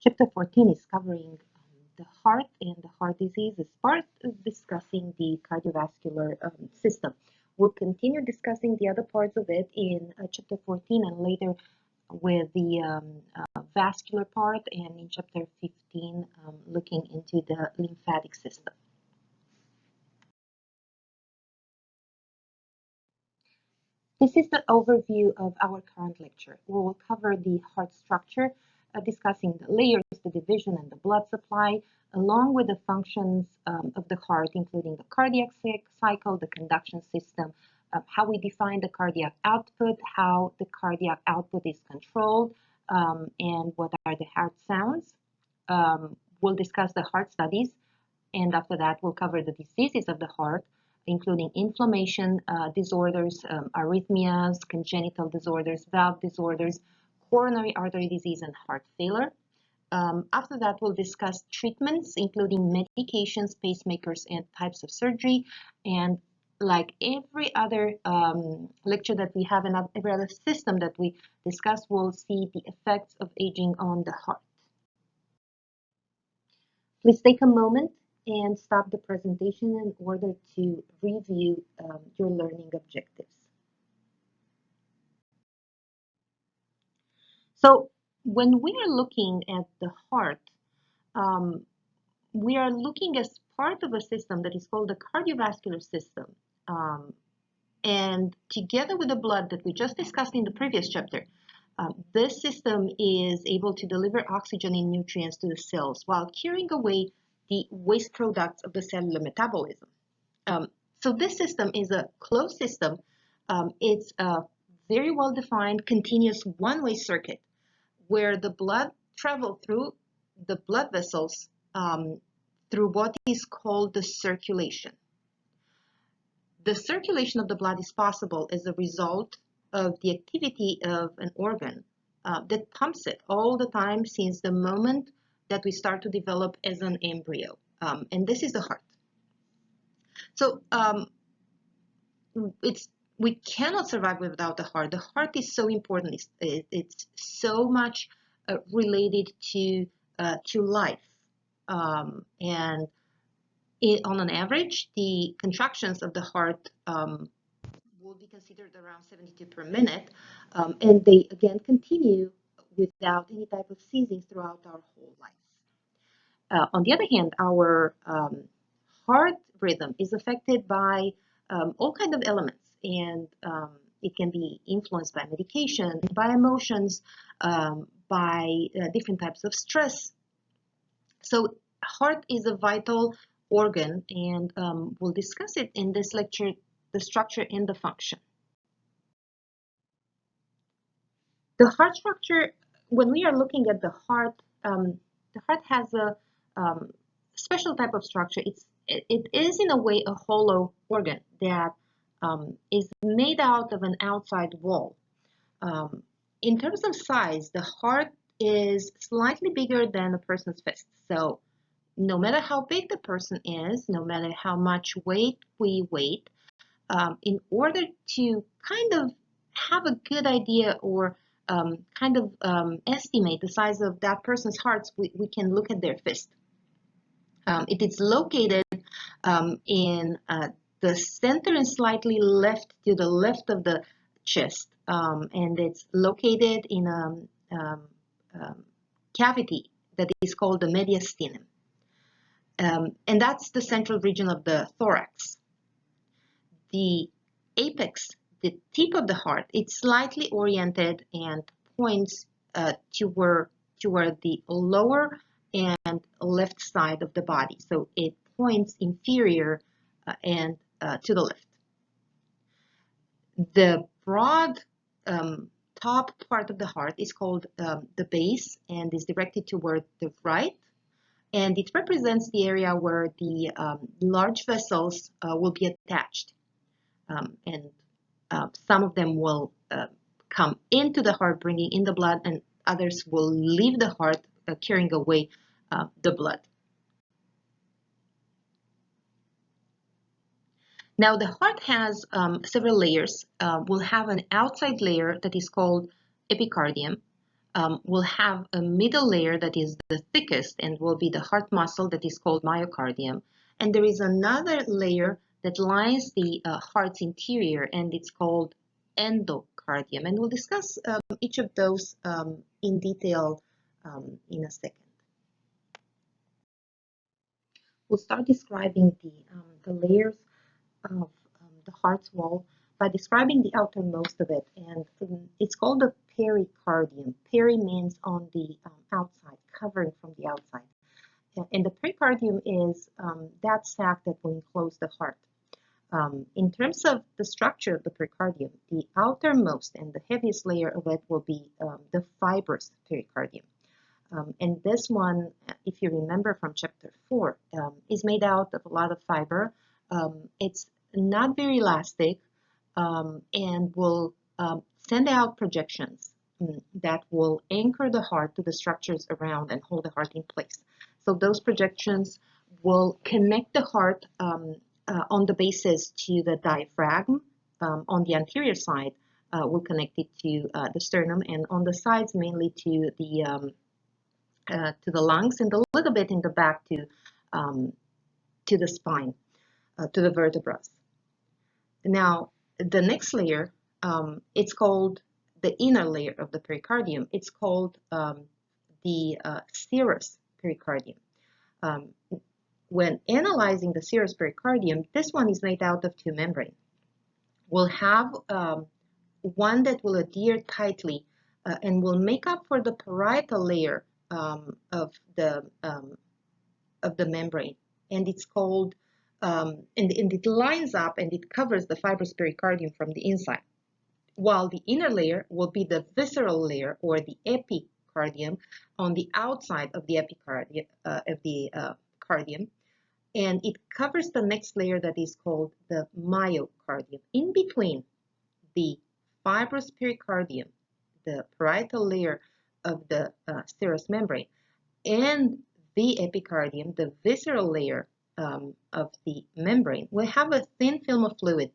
Chapter 14 is covering the heart and the heart disease as part of discussing the cardiovascular system. We'll continue discussing the other parts of it in chapter 14 and later with the vascular part, and in chapter 15 looking into the lymphatic system. This is the overview of our current lecture. We will cover the heart structure, discussing the layers, the division, and the blood supply, along with the functions of the heart, including the cardiac cycle, the conduction system, how we define the cardiac output, how the cardiac output is controlled, and what are the heart sounds. We'll discuss the heart studies, and after that, we'll cover the diseases of the heart, including inflammation disorders, arrhythmias, congenital disorders, valve disorders, coronary artery disease, and heart failure. After that, we'll discuss treatments, including medications, pacemakers, and types of surgery. And like every other lecture that we have and every other system that we discuss, we'll see the effects of aging on the heart. Please take a moment and stop the presentation in order to review your learning objectives. So when we are looking at the heart, we are looking as part of a system that is called the cardiovascular system. And together with the blood that we just discussed in the previous chapter, this system is able to deliver oxygen and nutrients to the cells while carrying away the waste products of the cellular metabolism. So this system is a closed system. It's a very well-defined continuous one-way circuit where the blood travels through the blood vessels through what is called the circulation. The circulation of the blood is possible as a result of the activity of an organ that pumps it all the time since the moment that we start to develop as an embryo, and this is the heart. So we cannot survive without the heart. The heart is so important. It's so much related to life, and on an average, the contractions of the heart will be considered around 72 per minute, and they again continue without any type of ceasing throughout our whole life. On the other hand, our heart rhythm is affected by all kinds of elements, and it can be influenced by medication, by emotions, by different types of stress. So heart is a vital organ, and we'll discuss it in this lecture, the structure and the function. The heart structure, when we are looking at the heart has a special type of structure. It is in a way a hollow organ that is made out of an outside wall. In terms of size, the heart is slightly bigger than a person's fist. So no matter how big the person is, no matter how much weight we weigh, in order to kind of have a good idea or estimate the size of that person's heart, we can look at their fist. It is located in the center and slightly left to the left of the chest, and it's located in a cavity that is called the mediastinum. And that's the central region of the thorax. The apex, the tip of the heart, it's slightly oriented and points toward the lower and left side of the body. So it points inferior and to the left. The broad top part of the heart is called the base and is directed toward the right. And it represents the area where the large vessels will be attached. And some of them will come into the heart, bringing in the blood, and others will leave the heart, carrying away the blood. Now, the heart has several layers. We'll have an outside layer that is called epicardium. will have a middle layer that is the thickest and will be the heart muscle that is called myocardium. And there is another layer that lines the heart's interior, and it's called endocardium. And we'll discuss each of those in detail in a second. We'll start describing the layers of the heart's wall by describing the outermost of it, and it's called the pericardium. Peri means on the outside, covering from the outside. And the pericardium is that sac that will enclose the heart. In terms of the structure of the pericardium, the outermost and the heaviest layer of it will be the fibrous pericardium. And this one, if you remember from chapter 4, is made out of a lot of fiber. It's not very elastic and will send out projections that will anchor the heart to the structures around and hold the heart in place. So those projections will connect the heart on the bases to the diaphragm. On the anterior side, will connect it to the sternum, and on the sides mainly to the lungs, and a little bit in the back to the spine, to the vertebrae. Now, the next layer, it's called the inner layer of the pericardium. It's called the serous pericardium. When analyzing the serous pericardium, this one is made out of two membranes. We'll have one that will adhere tightly and will make up for the parietal layer of the membrane, and it's called and it lines up and it covers the fibrous pericardium from the inside, while the inner layer will be the visceral layer or the epicardium on the outside of the cardium, and it covers the next layer that is called the myocardium. In between the fibrous pericardium, the parietal layer of the serous membrane, and the epicardium, the visceral layer of the membrane, will have a thin film of fluid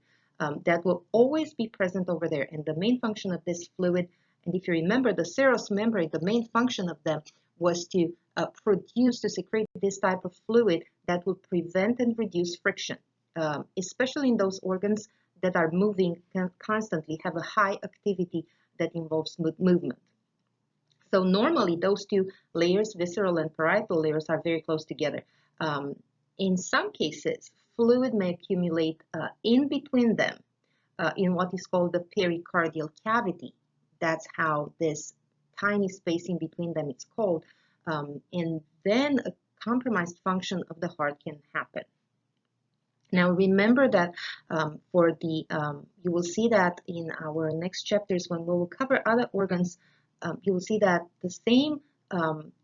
that will always be present over there. And the main function of this fluid, and if you remember the serous membrane, the main function of them was to secrete this type of fluid that will prevent and reduce friction, especially in those organs that are moving constantly, have a high activity that involves movement. So normally those two layers, visceral and parietal layers, are very close together. In some cases, fluid may accumulate in between them in what is called the pericardial cavity. That's how this tiny space in between them is called. And then a compromised function of the heart can happen. Now remember that you will see that in our next chapters when we will cover other organs, you will see that the same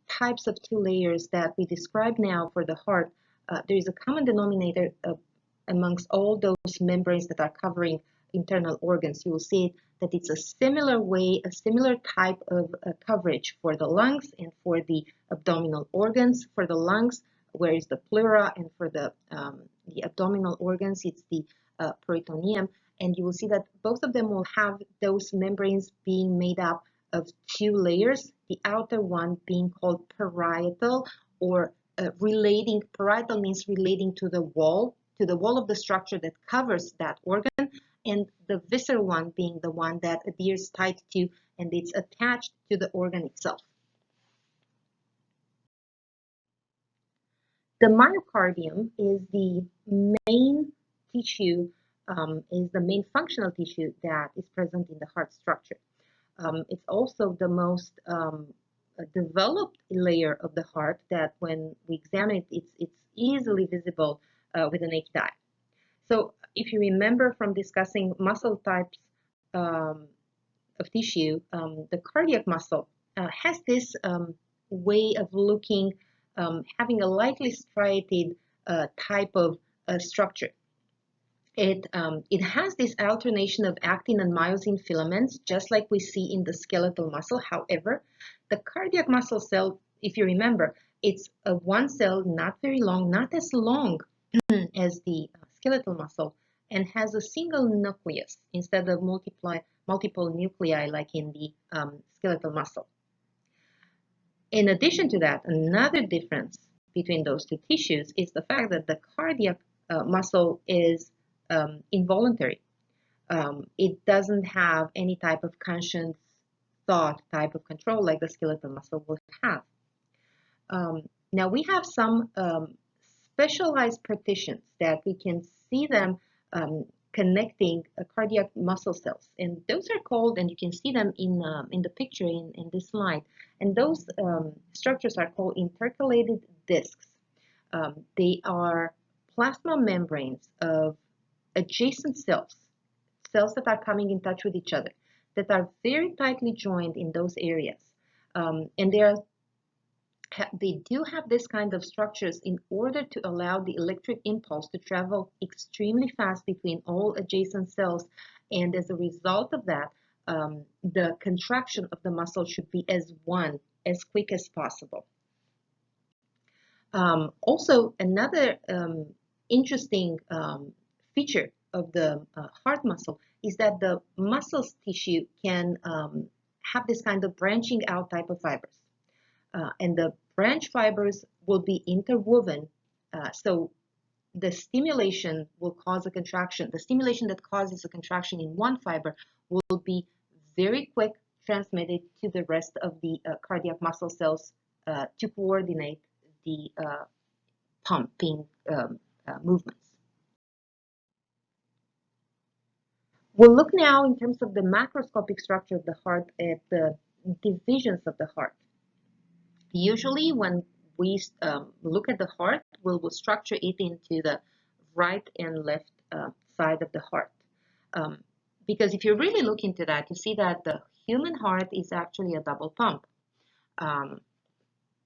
types of two layers that we describe now for the heart, there is a common denominator amongst all those membranes that are covering internal organs. You will see that it's a similar way, a similar type of coverage for the lungs and for the abdominal organs. For the lungs, where is the pleura, and for the abdominal organs, it's the peritoneum. And you will see that both of them will have those membranes being made up of two layers, the outer one being called parietal, or parietal means relating to the wall of the structure that covers that organ, and the visceral one being the one that adheres tight to and it's attached to the organ itself. The myocardium is the main tissue, is the main functional tissue that is present in the heart structure. It's also the most developed layer of the heart that when we examine it, it's easily visible with the naked eye. So if you remember from discussing muscle types of tissue, the cardiac muscle has this way of looking, having a lightly striated type of structure. It has this alternation of actin and myosin filaments, just like we see in the skeletal muscle. However, the cardiac muscle cell, if you remember, it's a one cell, not very long, not as long as the skeletal muscle, and has a single nucleus instead of multiple nuclei like in the skeletal muscle. In addition to that, another difference between those two tissues is the fact that the cardiac muscle is involuntary. It doesn't have any type of conscious thought type of control like the skeletal muscle will have. Now we have some specialized partitions that we can see them connecting cardiac muscle cells, and those are called, and you can see them in the picture in this slide, and those structures are called intercalated discs. They are plasma membranes of adjacent cells, cells that are coming in touch with each other, that are very tightly joined in those areas. And they do have this kind of structures in order to allow the electric impulse to travel extremely fast between all adjacent cells. And as a result of that, the contraction of the muscle should be as quick as possible. Also, another interesting feature of the heart muscle is that the muscles tissue can have this kind of branching out type of fibers. And the branch fibers will be interwoven, so the stimulation will cause a contraction. The stimulation that causes a contraction in one fiber will be very quick transmitted to the rest of the cardiac muscle cells to coordinate the pumping movements. We'll look now in terms of the macroscopic structure of the heart at the divisions of the heart. Usually when we look at the heart, we'll structure it into the right and left side of the heart. Because if you really look into that, you see that the human heart is actually a double pump.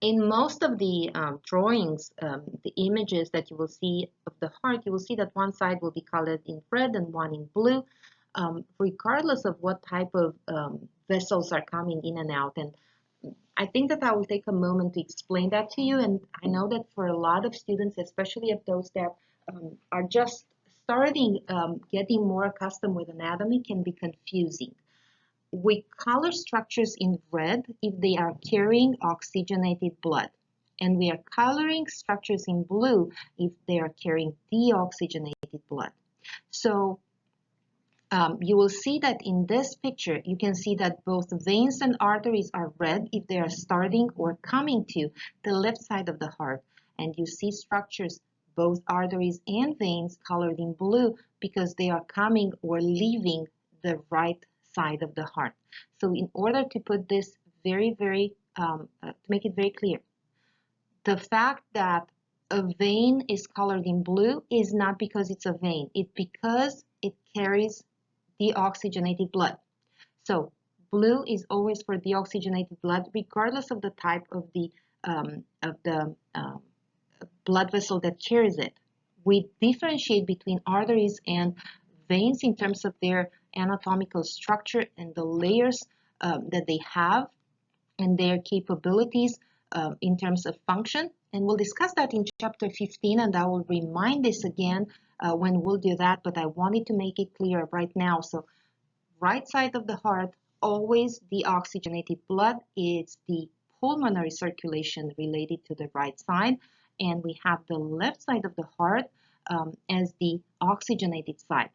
In most of the drawings, the images that you will see of the heart, you will see that one side will be colored in red and one in blue, regardless of what type of vessels are coming in and out. And I think that I will take a moment to explain that to you, and I know that for a lot of students, especially of those that are just starting getting more accustomed with anatomy, can be confusing. We color structures in red if they are carrying oxygenated blood, and we are coloring structures in blue if they are carrying deoxygenated blood. So you will see that in this picture, you can see that both veins and arteries are red if they are starting or coming to the left side of the heart. And you see structures, both arteries and veins, colored in blue because they are coming or leaving the right side of the heart. So in order to put this to make it very clear, the fact that a vein is colored in blue is not because it's a vein. It's because it carries deoxygenated blood. So blue is always for deoxygenated blood, regardless of the type of the blood vessel that carries it. We differentiate between arteries and veins in terms of their anatomical structure and the layers that they have and their capabilities in terms of function. And we'll discuss that in chapter 15, and I will remind this again when we'll do that, but I wanted to make it clear right now. So right side of the heart, always deoxygenated blood. It's the pulmonary circulation related to the right side, and we have the left side of the heart as the oxygenated side.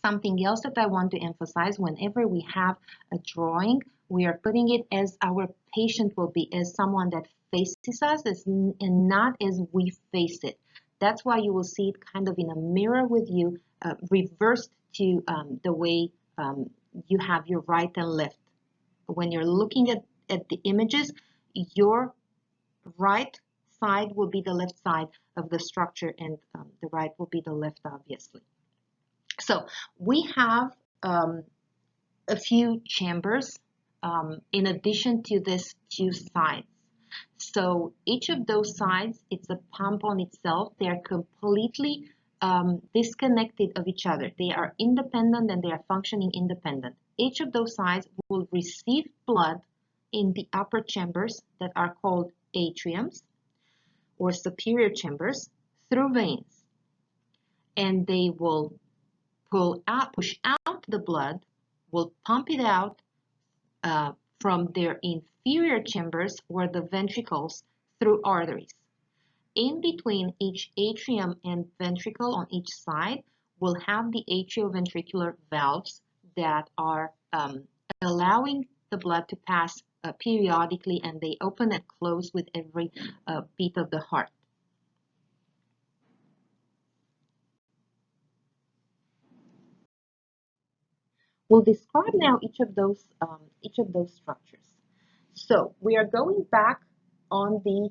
Something else that I want to emphasize, whenever we have a drawing, we are putting it as our patient will be, as someone that faces us, and not as we face it. That's why you will see it kind of in a mirror with you, reversed to the way you have your right and left. When you're looking at the images, your right side will be the left side of the structure, and the right will be the left, obviously. So we have a few chambers in addition to these two sides. So each of those sides, it's a pump on itself. They are completely disconnected of each other. They are independent and they are functioning independent. Each of those sides will receive blood in the upper chambers that are called atriums or superior chambers through veins. And they will push out the blood, will pump it out from their inferior chambers or the ventricles through arteries. In between each atrium and ventricle on each side, we'll have the atrioventricular valves that are allowing the blood to pass periodically, and they open and close with every beat of the heart. We'll describe now each of those structures. So we are going back on the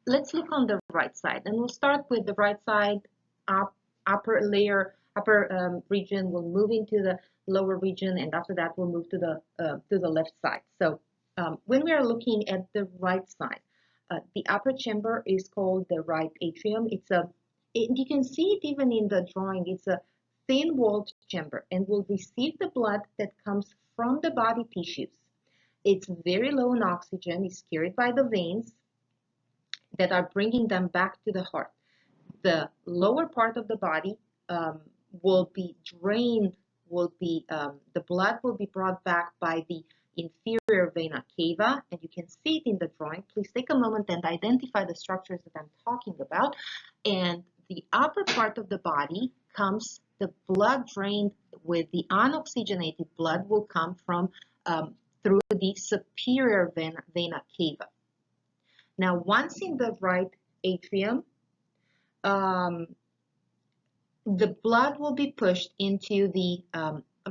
let's look on the right side, and we'll start with the right side, upper region. We'll move into the lower region, and after that we'll move to the left side. So when we are looking at the right side, the upper chamber is called the right atrium. You can see it even in the drawing. It's a thin-walled chamber, and will receive the blood that comes from the body tissues. It's very low in oxygen. It's carried by the veins that are bringing them back to the heart. The lower part of the body will be drained, the blood will be brought back by the inferior vena cava, and you can see it in the drawing. Please take a moment and identify the structures that I'm talking about. And the upper part of the body comes, the blood drained with the unoxygenated blood will come from through the superior vena cava. Now, once in the right atrium, the blood will be pushed into the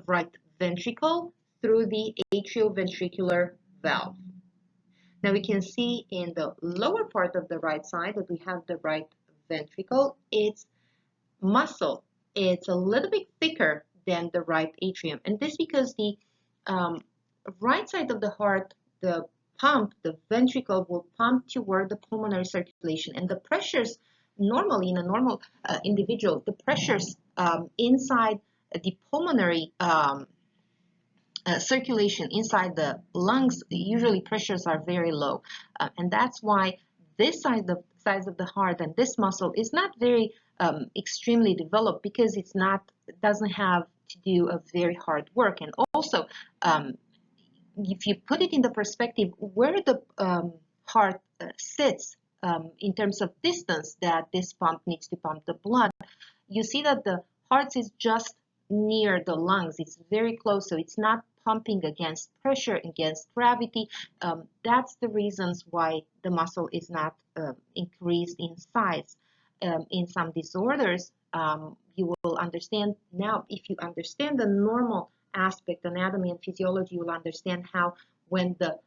right ventricle through the atrioventricular valve. Now we can see in the lower part of the right side that we have the right ventricle. It's muscle. It's a little bit thicker than the right atrium, and this because the right side of the heart, the ventricle will pump toward the pulmonary circulation, and the pressures normally in a normal individual, the pressures inside the pulmonary circulation inside the lungs, usually pressures are very low, and that's why this size of the heart and this muscle is not very extremely developed, because it doesn't have to do a very hard work. And also if you put it in the perspective where the heart sits in terms of distance that this pump needs to pump the blood, you see that the heart is just near the lungs. It's very close, so it's not pumping against pressure, against gravity. That's the reasons why the muscle is not increased in size. In some disorders, you will understand now, if you understand the normal aspect, anatomy and physiology, you will understand how when the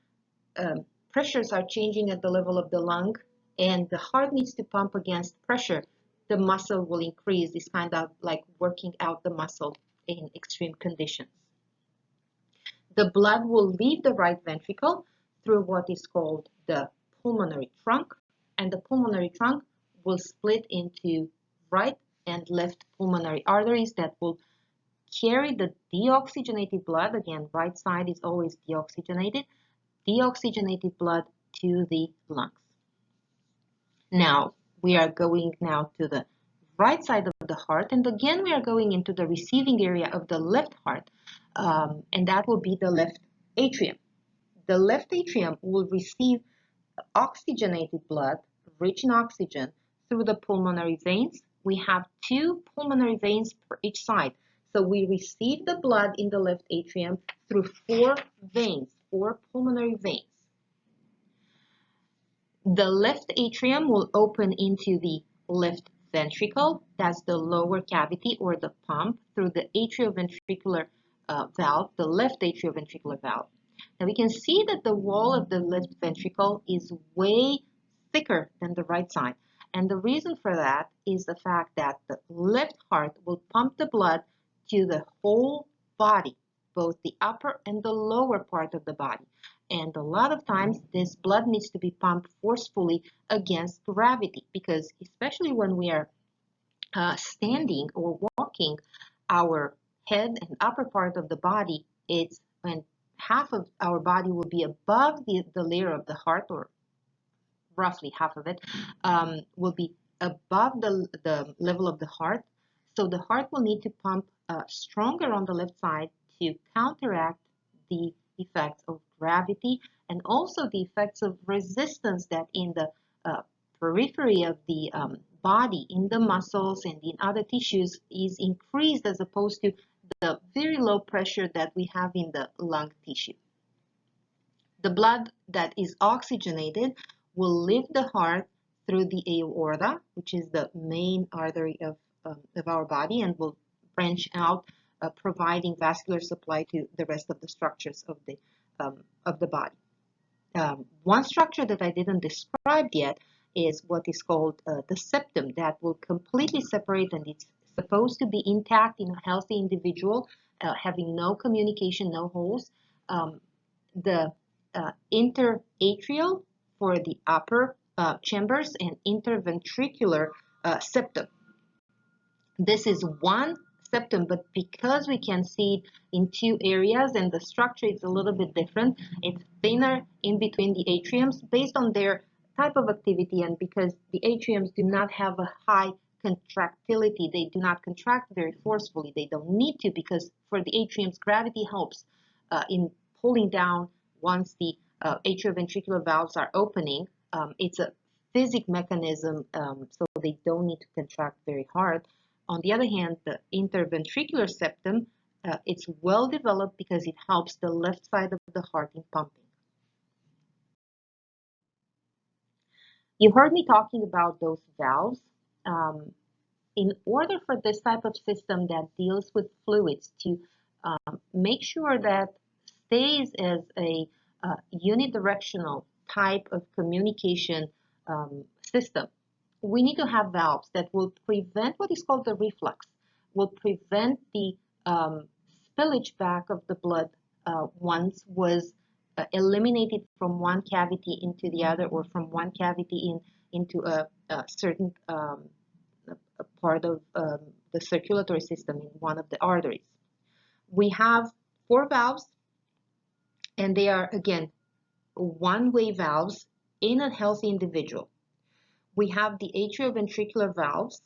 pressures are changing at the level of the lung and the heart needs to pump against pressure, the muscle will increase. This kind of like working out the muscle in extreme conditions. The blood will leave the right ventricle through what is called the pulmonary trunk, and the pulmonary trunk will split into right and left pulmonary arteries that will carry the deoxygenated blood. Again, right side is always deoxygenated blood to the lungs. Now, we are going now to the right side of the heart, and again we are going into the receiving area of the left heart, and that will be the left atrium. The left atrium will receive oxygenated blood, rich in oxygen, through the pulmonary veins. We have 2 pulmonary veins per each side, so we receive the blood in the left atrium through 4 veins, 4 pulmonary veins. The left atrium will open into the left ventricle, that's the lower cavity or the pump, through the atrioventricular valve, the left atrioventricular valve. Now we can see that the wall of the left ventricle is way thicker than the right side. And the reason for that is the fact that the left heart will pump the blood to the whole body, both the upper and the lower part of the body. And a lot of times this blood needs to be pumped forcefully against gravity, because especially when we are standing or walking, our head and upper part of the body, it's when half of our body will be above the layer of the heart, or roughly half of it will be above the level of the heart. So the heart will need to pump stronger on the left side to counteract the effects of gravity and also the effects of resistance that in the periphery of the body, in the muscles and in other tissues is increased as opposed to the very low pressure that we have in the lung tissue. The blood that is oxygenated will leave the heart through the aorta, which is the main artery of our body, and will branch out, providing vascular supply to the rest of the structures of the body. One structure that I didn't describe yet is what is called the septum, that will completely separate, and it's supposed to be intact in a healthy individual, having no communication, no holes. The interatrial for the upper chambers and interventricular septum. This is one septum, but because we can see it in two areas and the structure is a little bit different, it's thinner in between the atriums based on their type of activity, and because the atriums do not have a high contractility, they do not contract very forcefully. They don't need to, because for the atriums, gravity helps in pulling down once the atrioventricular valves are opening. It's a physic mechanism, so they don't need to contract very hard. On the other hand, the interventricular septum, it's well developed because it helps the left side of the heart in pumping. You heard me talking about those valves. In order for this type of system that deals with fluids to make sure that stays as a unidirectional type of communication system, we need to have valves that will prevent what is called the reflux, will prevent the spillage back of the blood once was eliminated from one cavity into the other, or from one cavity into a certain a part of the circulatory system in one of the arteries. We have 4 valves, and they are, again, one-way valves in a healthy individual. We have the atrioventricular valves.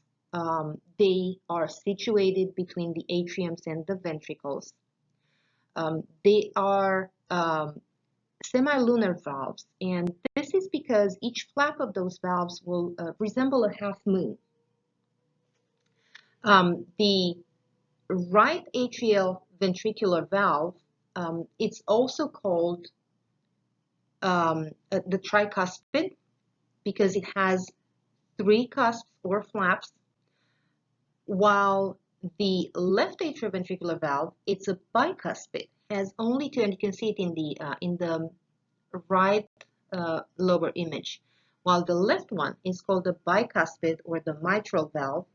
They are situated between the atriums and the ventricles. They are semilunar valves, and this is because each flap of those valves will resemble a half moon. The right atrial ventricular valve, it's also called the tricuspid, because it has 3 cusps or flaps, while the left atrioventricular valve, it's a bicuspid, has only 2, and you can see it in the right lower image, while the left one is called the bicuspid or the mitral valve.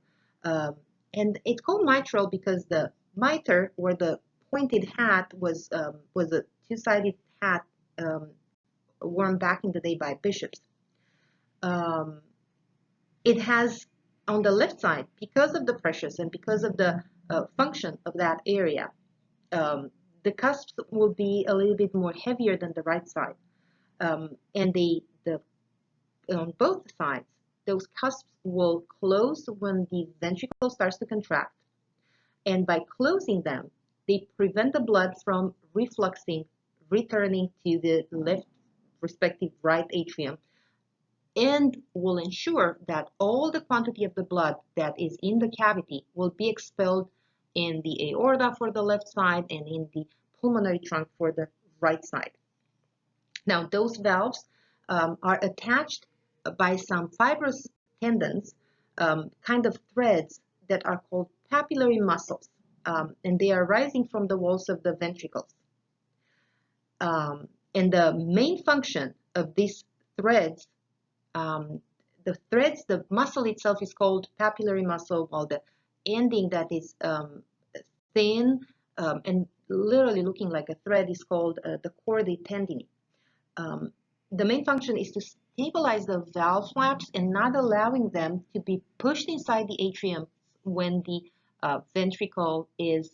And it's called mitral because the mitre, or the pointed hat, was a 2-sided hat worn back in the day by bishops. It has, on the left side, because of the pressures and because of the function of that area, the cusps will be a little bit more heavier than the right side. And on both sides, those cusps will close when the ventricle starts to contract. And by closing them, they prevent the blood from refluxing, returning to the left respective right atrium, and will ensure that all the quantity of the blood that is in the cavity will be expelled in the aorta for the left side and in the pulmonary trunk for the right side. Now, those valves are attached by some fibrous tendons, kind of threads that are called papillary muscles, and they are rising from the walls of the ventricles. And the main function of these threads, the muscle itself is called papillary muscle, while the ending that is thin and literally looking like a thread is called the chordae tendineae. The main function is to stabilize the valve flaps and not allowing them to be pushed inside the atrium when the ventricle is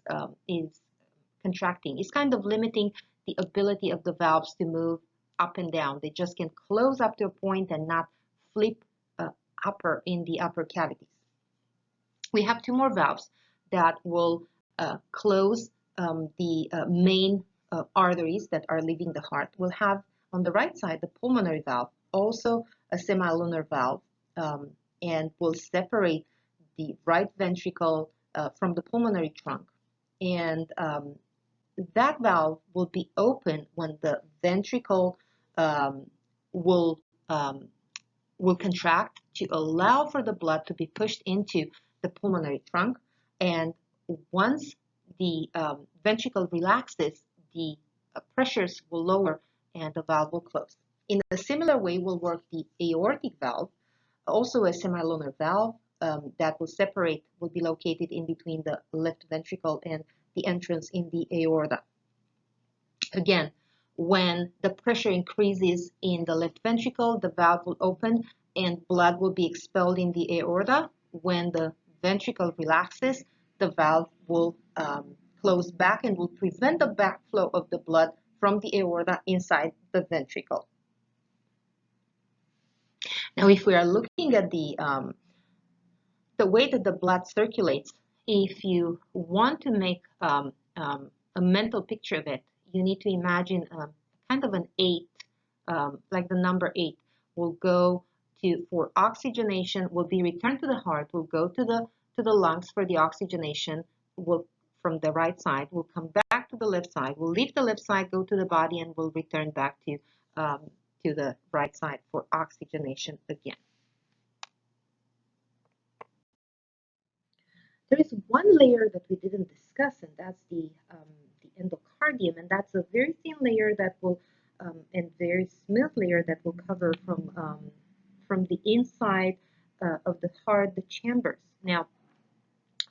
contracting. It's kind of limiting the ability of the valves to move up and down. They just can close up to a point and not flip upper in the upper cavities. We have 2 more valves that will close the main arteries that are leaving the heart will have on the right side the pulmonary valve, also a semilunar valve, and will separate the right ventricle from the pulmonary trunk. And that valve will be open when the ventricle um, will um, will contract to allow for the blood to be pushed into the pulmonary trunk. And once the ventricle relaxes, the pressures will lower and the valve will close. In a similar way will work the aortic valve, also a semilunar valve that will be located in between the left ventricle and the entrance in the aorta. Again, when the pressure increases in the left ventricle, the valve will open and blood will be expelled in the aorta. When the ventricle relaxes, the valve will close back and will prevent the backflow of the blood from the aorta inside the ventricle. Now, if we are looking at the way that the blood circulates, if you want to make a mental picture of it, you need to imagine kind of an 8, like the number 8, will go for oxygenation, will be returned to the heart, will go to the lungs for the oxygenation, will from the right side, will come back to the left side, will leave the left side, go to the body, and will return back to the right side for oxygenation again. There is one layer that we didn't discuss, and that's the endocardium, and that's a very thin layer that will, and very smooth layer that will cover from the inside of the heart, the chambers. Now,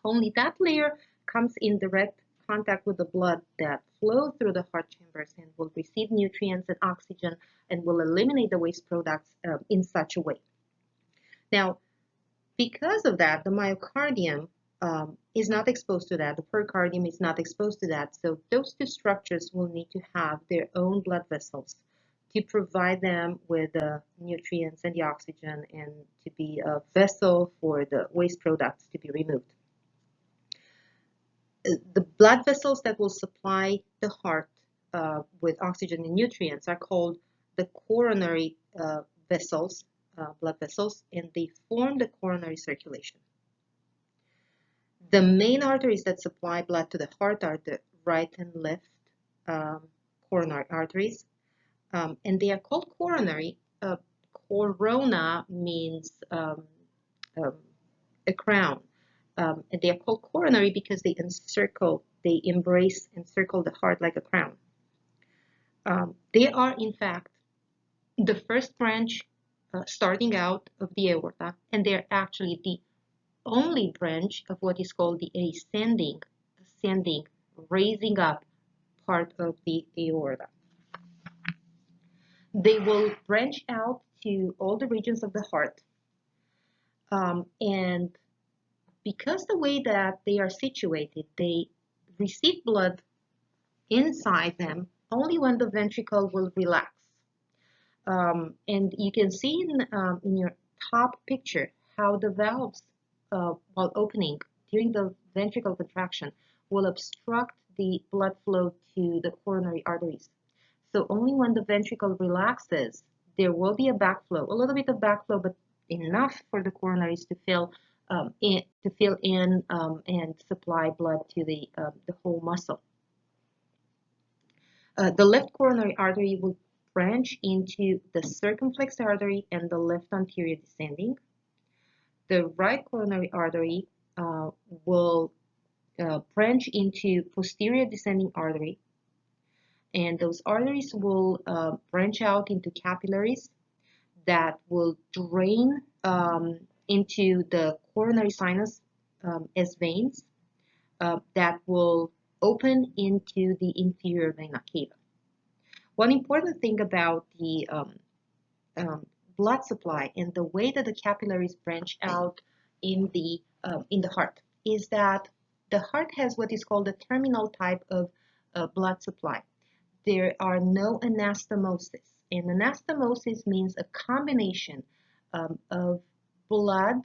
only that layer comes in direct contact with the blood that flows through the heart chambers and will receive nutrients and oxygen and will eliminate the waste products in such a way. Now, because of that, the myocardium is not exposed to that. The pericardium is not exposed to that. So those two structures will need to have their own blood vessels to provide them with the nutrients and the oxygen and to be a vessel for the waste products to be removed. The blood vessels that will supply the heart with oxygen and nutrients are called the coronary vessels, blood vessels, and they form the coronary circulation. The main arteries that supply blood to the heart are the right and left coronary arteries, and they are called coronary. Corona means a crown, and they are called coronary because they embrace, encircle the heart like a crown. They are, in fact, the first branch starting out of the aorta, and they're actually the only branch of what is called the ascending, raising up part of the aorta. They will branch out to all the regions of the heart, and because the way that they are situated, they receive blood inside them only when the ventricle will relax. And you can see in your top picture how the valves, while opening during the ventricle contraction, will obstruct the blood flow to the coronary arteries. So only when the ventricle relaxes, there will be a backflow, a little bit of backflow, but enough for the coronaries to fill in and supply blood to the whole muscle. The left coronary artery will branch into the circumflex artery and the left anterior descending. The right coronary artery will branch into posterior descending artery, and those arteries will branch out into capillaries that will drain into the coronary sinus as veins that will open into the inferior vena cava. One important thing about the blood supply and the way that the capillaries branch out in the heart is that the heart has what is called a terminal type of blood supply. There are no anastomosis, and anastomosis means a combination of blood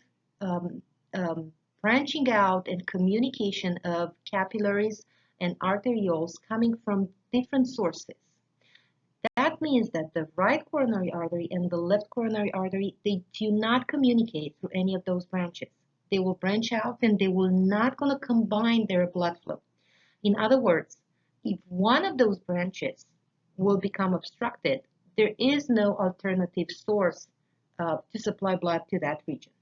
branching out and communication of capillaries and arterioles coming from different sources. That means that the right coronary artery and the left coronary artery, they do not communicate through any of those branches. They will branch out and they will not going to combine their blood flow. In other words, if one of those branches will become obstructed, there is no alternative source to supply blood to that region.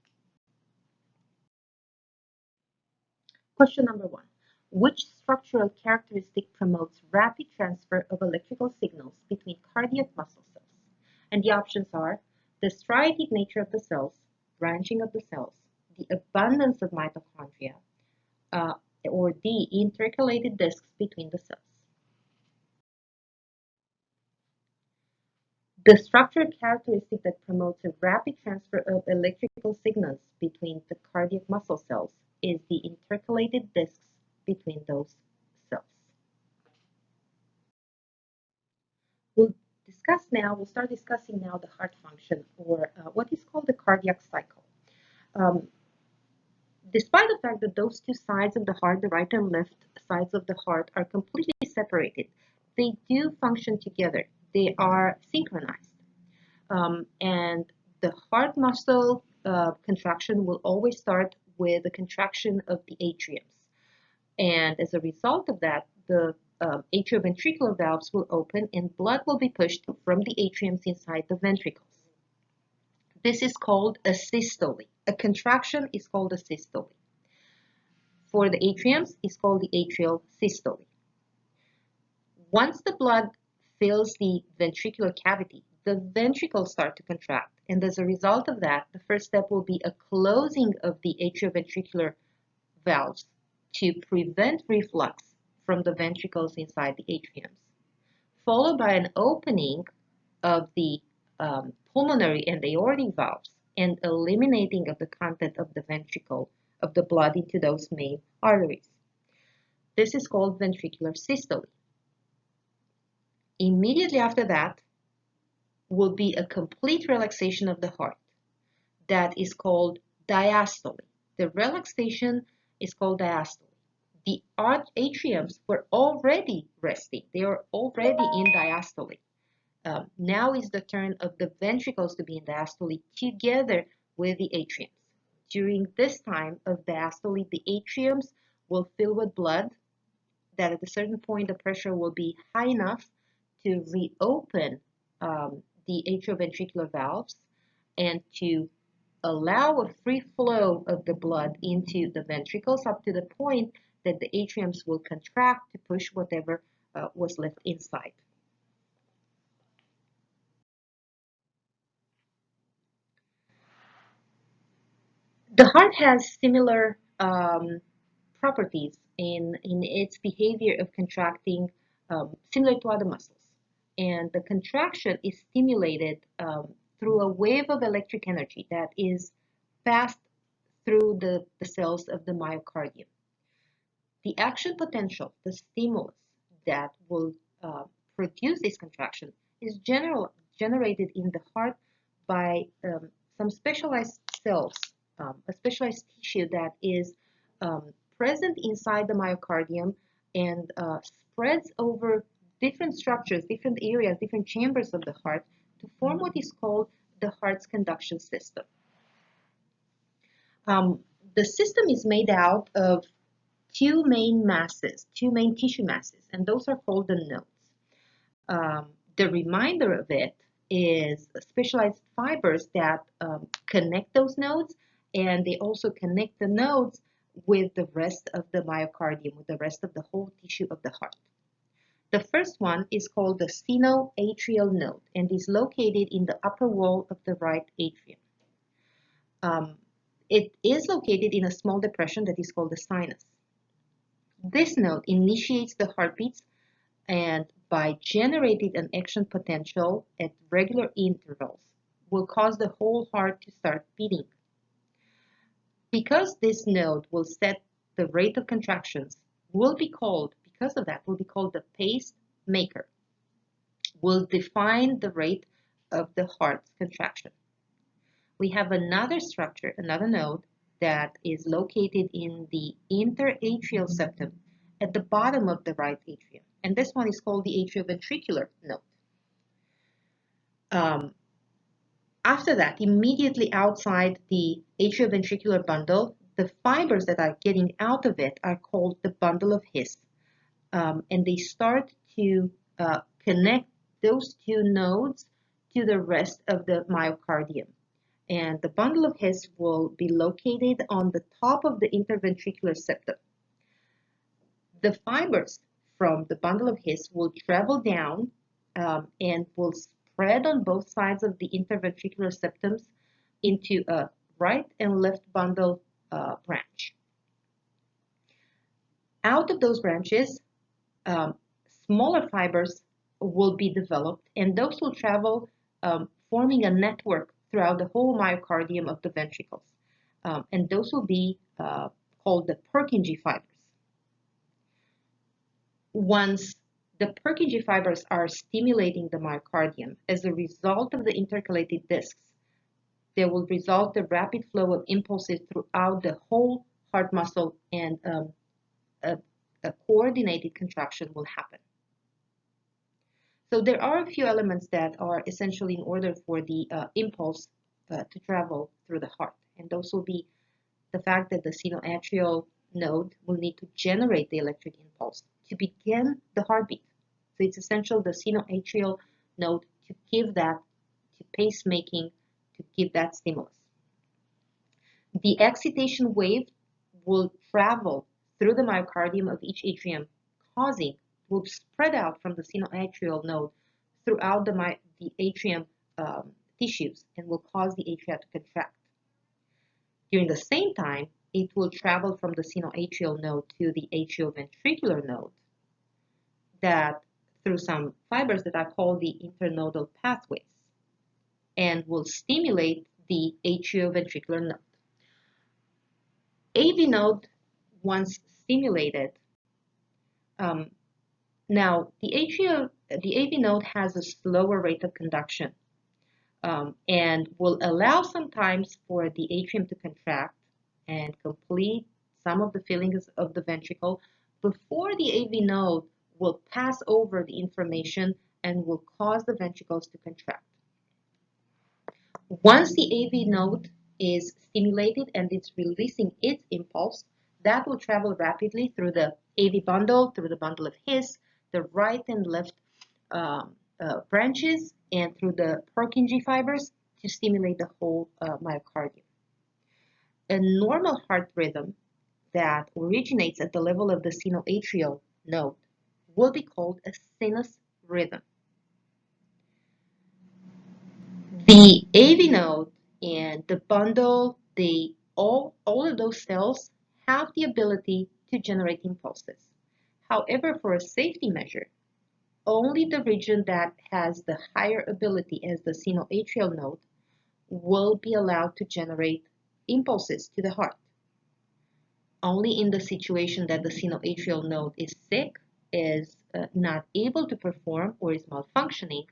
Question number 1. Which structural characteristic promotes rapid transfer of electrical signals between cardiac muscle cells? And the options are the striated nature of the cells, branching of the cells, the abundance of mitochondria, or D, intercalated discs between the cells. The structural characteristic that promotes a rapid transfer of electrical signals between the cardiac muscle cells is the intercalated discs between those cells. We'll start discussing now the heart function, or what is called the cardiac cycle. Despite the fact that those two sides of the heart, the right and left sides of the heart, are completely separated, they do function together. They are synchronized. And the heart muscle contraction will always start with the contraction of the atriums. And as a result of that, the atrioventricular valves will open and blood will be pushed from the atriums inside the ventricles. This is called a systole. A contraction is called a systole. For the atriums, it's called the atrial systole. Once the blood fills the ventricular cavity, the ventricles start to contract. And as a result of that, the first step will be a closing of the atrioventricular valves to prevent reflux from the ventricles inside the atriums, followed by an opening of the pulmonary and aortic valves and eliminating of the content of the ventricle of the blood into those main arteries. This is called ventricular systole. Immediately after that will be a complete relaxation of the heart. That is called diastole. The relaxation is called diastole. The atriums were already resting. They are already in diastole. Now is the turn of the ventricles to be in diastole together with the atriums. During this time of diastole, the atriums will fill with blood that at a certain point the pressure will be high enough to reopen the atrioventricular valves and to allow a free flow of the blood into the ventricles up to the point that the atriums will contract to push whatever was left inside. The heart has similar properties in its behavior of contracting, similar to other muscles. And the contraction is stimulated through a wave of electric energy that is passed through the cells of the myocardium. The action potential, the stimulus that will produce this contraction, is generated in the heart by some specialized cells, a specialized tissue that is present inside the myocardium and spreads over different structures, different areas, different chambers of the heart to form what is called the heart's conduction system. The system is made out of two main tissue masses, and those are called the nodes. The remainder of it is specialized fibers that connect those nodes, and they also connect the nodes with the rest of the myocardium, with the rest of the whole tissue of the heart. The first one is called the sinoatrial node and is located in the upper wall of the right atrium. It is located in a small depression that is called the sinus. This node initiates the heartbeats and by generating an action potential at regular intervals will cause the whole heart to start beating. Because this node will set the rate of contractions, because of that, will be called the pacemaker, will define the rate of the heart's contraction. We have another structure, another node, that is located in the interatrial septum, at the bottom of the right atrium. And this one is called the atrioventricular node. After that, immediately outside the atrioventricular bundle, the fibers that are getting out of it are called the bundle of His. And they start to connect those two nodes to the rest of the myocardium. And the bundle of His will be located on the top of the interventricular septum. The fibers from the bundle of His will travel down and will spread on both sides of the interventricular septums into a right and left bundle branch. Out of those branches, smaller fibers will be developed, and those will travel forming a network throughout the whole myocardium of the ventricles. And those will be called the Purkinje fibers. Once the Purkinje fibers are stimulating the myocardium, as a result of the intercalated discs, there will result the rapid flow of impulses throughout the whole heart muscle, and a coordinated contraction will happen. So there are a few elements that are essential in order for the impulse to travel through the heart. And those will be the fact that the sinoatrial node will need to generate the electric impulse to begin the heartbeat. So it's essential the sinoatrial node to give that, to pacemaking, to give that stimulus. The excitation wave will travel through the myocardium of each atrium, will spread out from the sinoatrial node throughout the atrium tissues and will cause the atria to contract. During the same time, it will travel from the sinoatrial node to the atrioventricular node, that through some fibers that are called the internodal pathways, and will stimulate the atrioventricular node. AV node, once stimulated, now the AV node has a slower rate of conduction and will allow sometimes for the atrium to contract and complete some of the fillings of the ventricle before the AV node will pass over the information and will cause the ventricles to contract. Once the AV node is stimulated and it's releasing its impulse, that will travel rapidly through the AV bundle, through the bundle of His, the right and left branches, and through the Purkinje fibers to stimulate the whole myocardium. A normal heart rhythm that originates at the level of the sinoatrial node will be called a sinus rhythm. The AV node and the bundle, all of those cells have the ability to generate impulses. However, for a safety measure, only the region that has the higher ability as the sinoatrial node will be allowed to generate impulses to the heart. Only in the situation that the sinoatrial node is sick, is not able to perform, or is malfunctioning,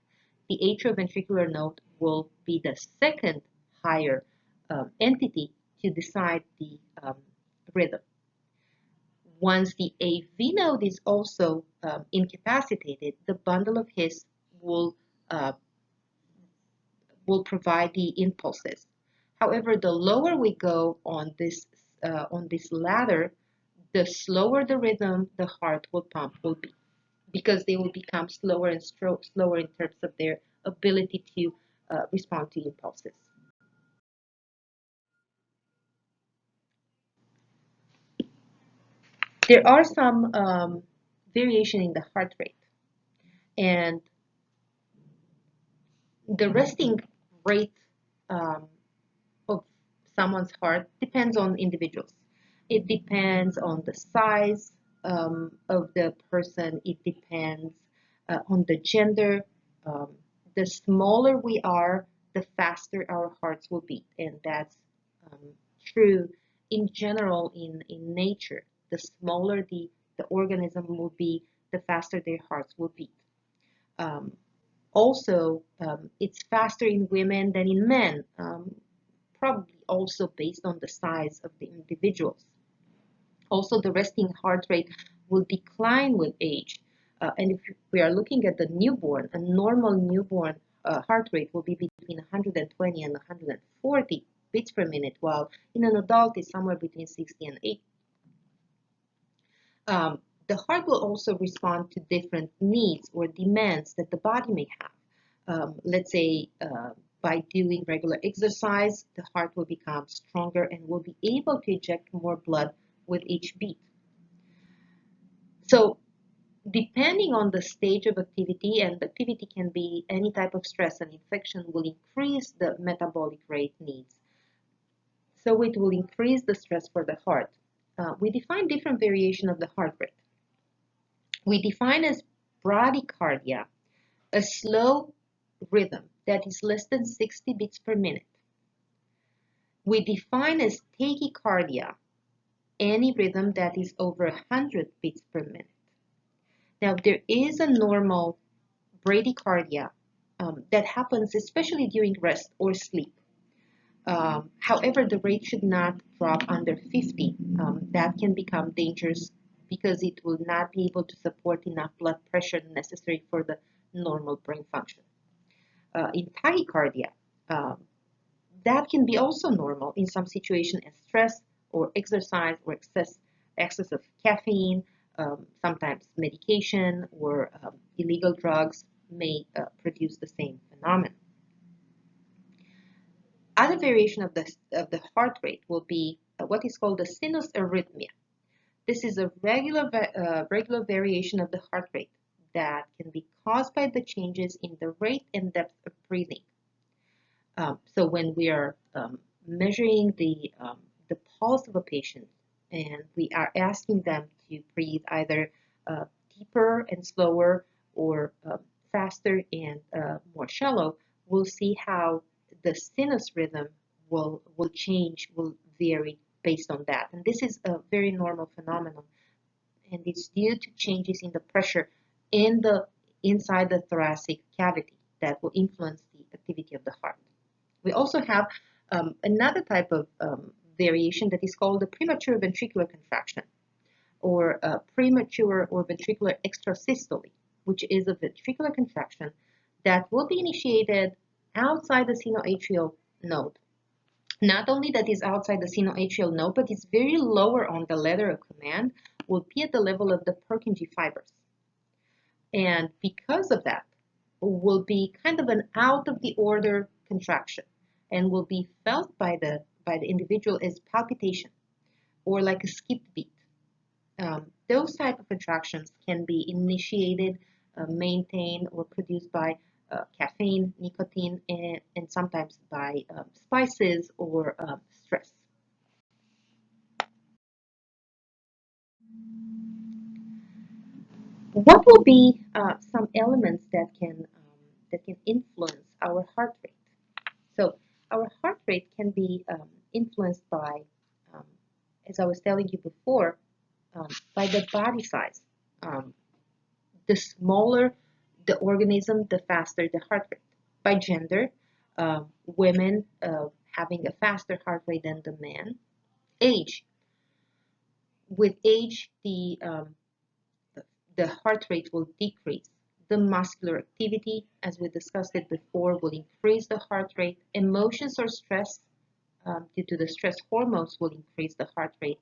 the atrioventricular node will be the second higher entity to decide the rhythm. Once the AV node is also incapacitated, the bundle of His will provide the impulses. However, the lower we go on this ladder, the slower the rhythm the heart will be, because they will become slower and slower in terms of their ability to respond to impulses. There are some variation in the heart rate, and the resting rate of someone's heart depends on individuals. It depends on the size of the person. It depends on the gender. The smaller we are, the faster our hearts will beat, and that's true in general in nature. The smaller the organism will be, the faster their hearts will beat. Also, it's faster in women than in men, probably also based on the size of the individuals. Also, the resting heart rate will decline with age. And if we are looking at the newborn, a normal newborn heart rate will be between 120 and 140 beats per minute, while in an adult it's somewhere between 60 and 80. The heart will also respond to different needs or demands that the body may have. Let's say by doing regular exercise, the heart will become stronger and will be able to eject more blood with each beat. So depending on the stage of activity, and activity can be any type of stress, and infection will increase the metabolic rate needs. So it will increase the stress for the heart. We define different variation of the heart rate. We define as bradycardia a slow rhythm that is less than 60 beats per minute. We define as tachycardia any rhythm that is over 100 beats per minute. Now, there is a normal bradycardia that happens especially during rest or sleep. However, the rate should not drop under 50. That can become dangerous because it will not be able to support enough blood pressure necessary for the normal brain function. In tachycardia, that can be also normal in some situation as stress or exercise or excess of caffeine, sometimes medication or illegal drugs may produce the same phenomenon. Other variation of the heart rate will be what is called the sinus arrhythmia. This is a regular variation of the heart rate that can be caused by the changes in the rate and depth of breathing. So when we are measuring the pulse of a patient and we are asking them to breathe either deeper and slower or faster and more shallow, we'll see how the sinus rhythm will change, will vary based on that. And this is a very normal phenomenon, and it's due to changes in the pressure inside the thoracic cavity that will influence the activity of the heart. We also have another type of variation that is called the premature ventricular contraction, or premature or ventricular extrasystole, which is a ventricular contraction that will be initiated outside the sinoatrial node. Not only that is outside the sinoatrial node, but it's very lower on the ladder of command, will be at the level of the Purkinje fibers. And because of that, will be kind of an out of the order contraction and will be felt by the individual as palpitation or like a skipped beat. Those type of contractions can be initiated, maintained, or produced by caffeine, nicotine, and sometimes by spices or stress. What will be some elements that can influence our heart rate? So our heart rate can be influenced by, um, as I was telling you before, by the body size. The smaller the organism, the faster the heart rate. By gender, women having a faster heart rate than the man. Age. With age, the heart rate will decrease. The muscular activity, as we discussed it before, will increase the heart rate. Emotions or stress due to the stress hormones will increase the heart rate.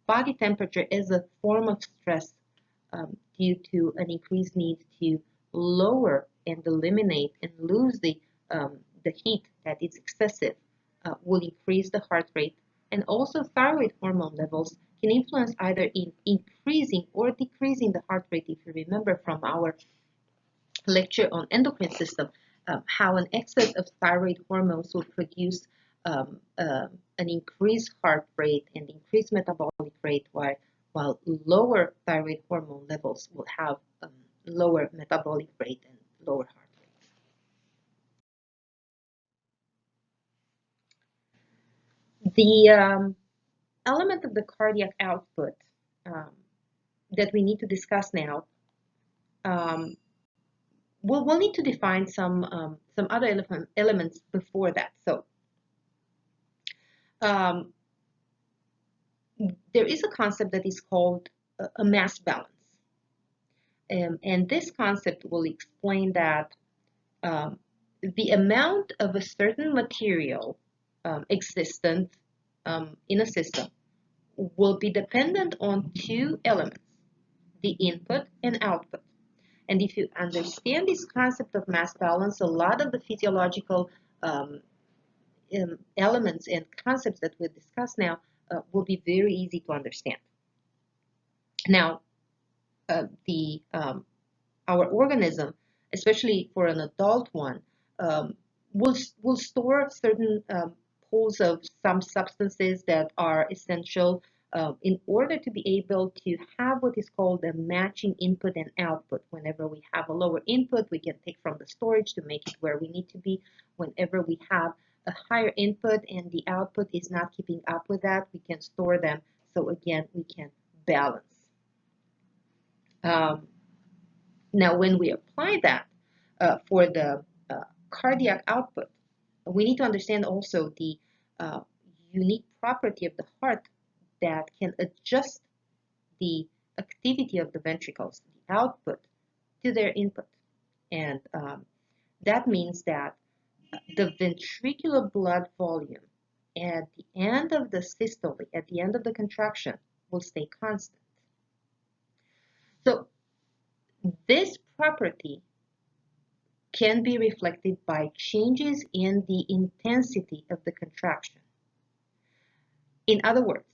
Body temperature is a form of stress due to an increased need to lower and eliminate and lose the heat that is excessive, will increase the heart rate. And also thyroid hormone levels can influence either in increasing or decreasing the heart rate. If you remember from our lecture on endocrine system, how an excess of thyroid hormones will produce an increased heart rate and increased metabolic rate, while lower thyroid hormone levels will have lower metabolic rate and lower heart rate. The element of the cardiac output that we need to discuss now, we'll need to define some other elements before that. So there is a concept that is called a mass balance. And this concept will explain that um, the amount of a certain material existent in a system will be dependent on two elements, the input and output. And if you understand this concept of mass balance, a lot of the physiological elements and concepts that we'll discuss now will be very easy to understand. Now, our organism, especially for an adult one, um, will store certain pools of some substances that are essential in order to be able to have what is called a matching input and output. Whenever we have a lower input, we can take from the storage to make it where we need to be. Whenever we have a higher input and the output is not keeping up with that, we can store them. So again, we can balance. Now, when we apply that for the cardiac output, we need to understand also the unique property of the heart that can adjust the activity of the ventricles, the output, to their input. And that means that the ventricular blood volume at the end of the systole, at the end of the contraction, will stay constant. So this property can be reflected by changes in the intensity of the contraction. In other words,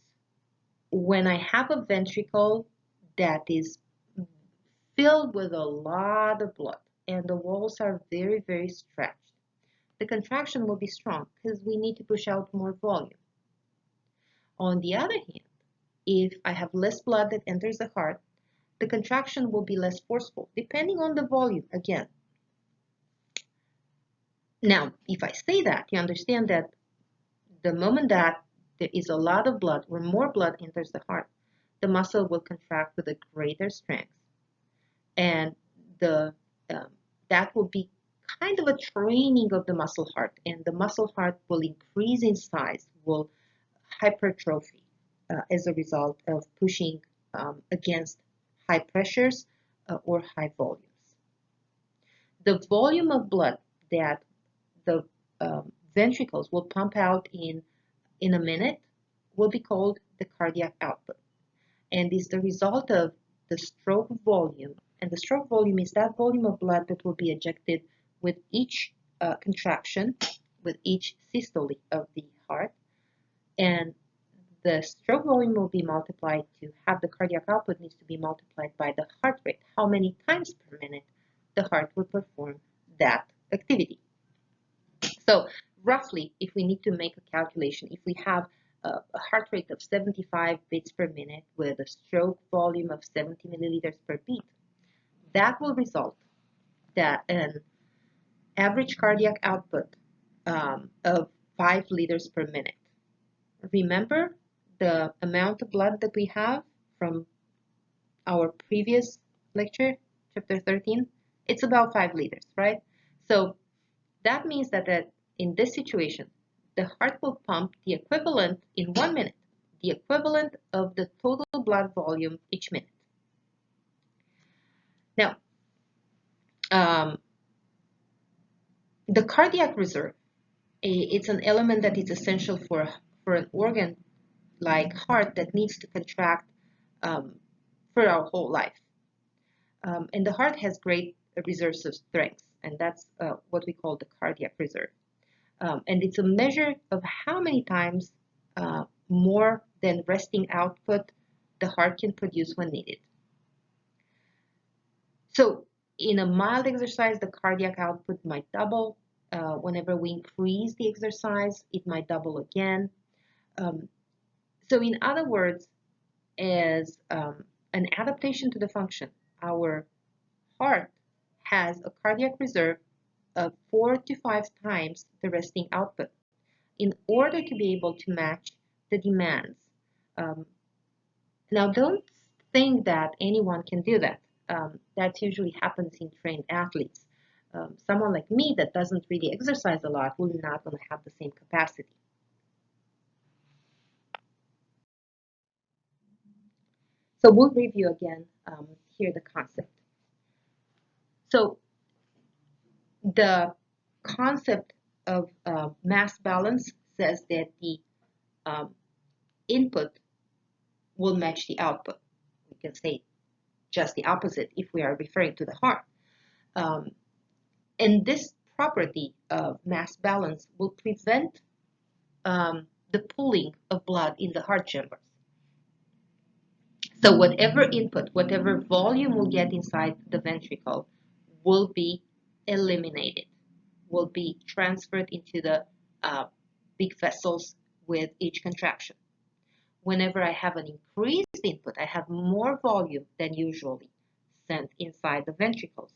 when I have a ventricle that is filled with a lot of blood and the walls are very, very stretched, the contraction will be strong because we need to push out more volume. On the other hand, if I have less blood that enters the heart, the contraction will be less forceful, depending on the volume again. Now, if I say that, you understand that the moment that there is a lot of blood or more blood enters the heart, the muscle will contract with a greater strength. And that will be kind of a training of the muscle heart. And the muscle heart will increase in size, will hypertrophy as a result of pushing against high pressures or high volumes. The volume of blood that the ventricles will pump out in a minute will be called the cardiac output, and is the result of the stroke volume. And the stroke volume is that volume of blood that will be ejected with each contraction, with each systole of the heart. And the stroke volume will be multiplied to have the cardiac output needs to be multiplied by the heart rate, how many times per minute the heart will perform that activity. So roughly, if we need to make a calculation, if we have a heart rate of 75 beats per minute with a stroke volume of 70 milliliters per beat, that will result that an average cardiac output of 5 liters per minute. Remember the amount of blood that we have from our previous lecture, chapter 13? It's about 5 liters, right? So that means that in this situation, the heart will pump the equivalent in 1 minute, the equivalent of the total blood volume each minute. Now, the cardiac reserve, it's an element that is essential for an organ like heart that needs to contract for our whole life. And the heart has great reserves of strength, and that's what we call the cardiac reserve. And it's a measure of how many times more than resting output the heart can produce when needed. So in a mild exercise, the cardiac output might double. Whenever we increase the exercise, it might double again. So in other words, as an adaptation to the function, our heart has a cardiac reserve of 4 to 5 times the resting output in order to be able to match the demands. Now, don't think that anyone can do that. That usually happens in trained athletes. Someone like me that doesn't really exercise a lot will not going to have the same capacity. So we'll review again here the concept. So the concept of mass balance says that the um, input will match the output. We can say just the opposite if we are referring to the heart. Um, and this property of mass balance will prevent the pooling of blood in the heart chambers. So whatever input, whatever volume we'll get inside the ventricle will be eliminated, will be transferred into the big vessels with each contraction. Whenever I have an increased input, I have more volume than usually sent inside the ventricles.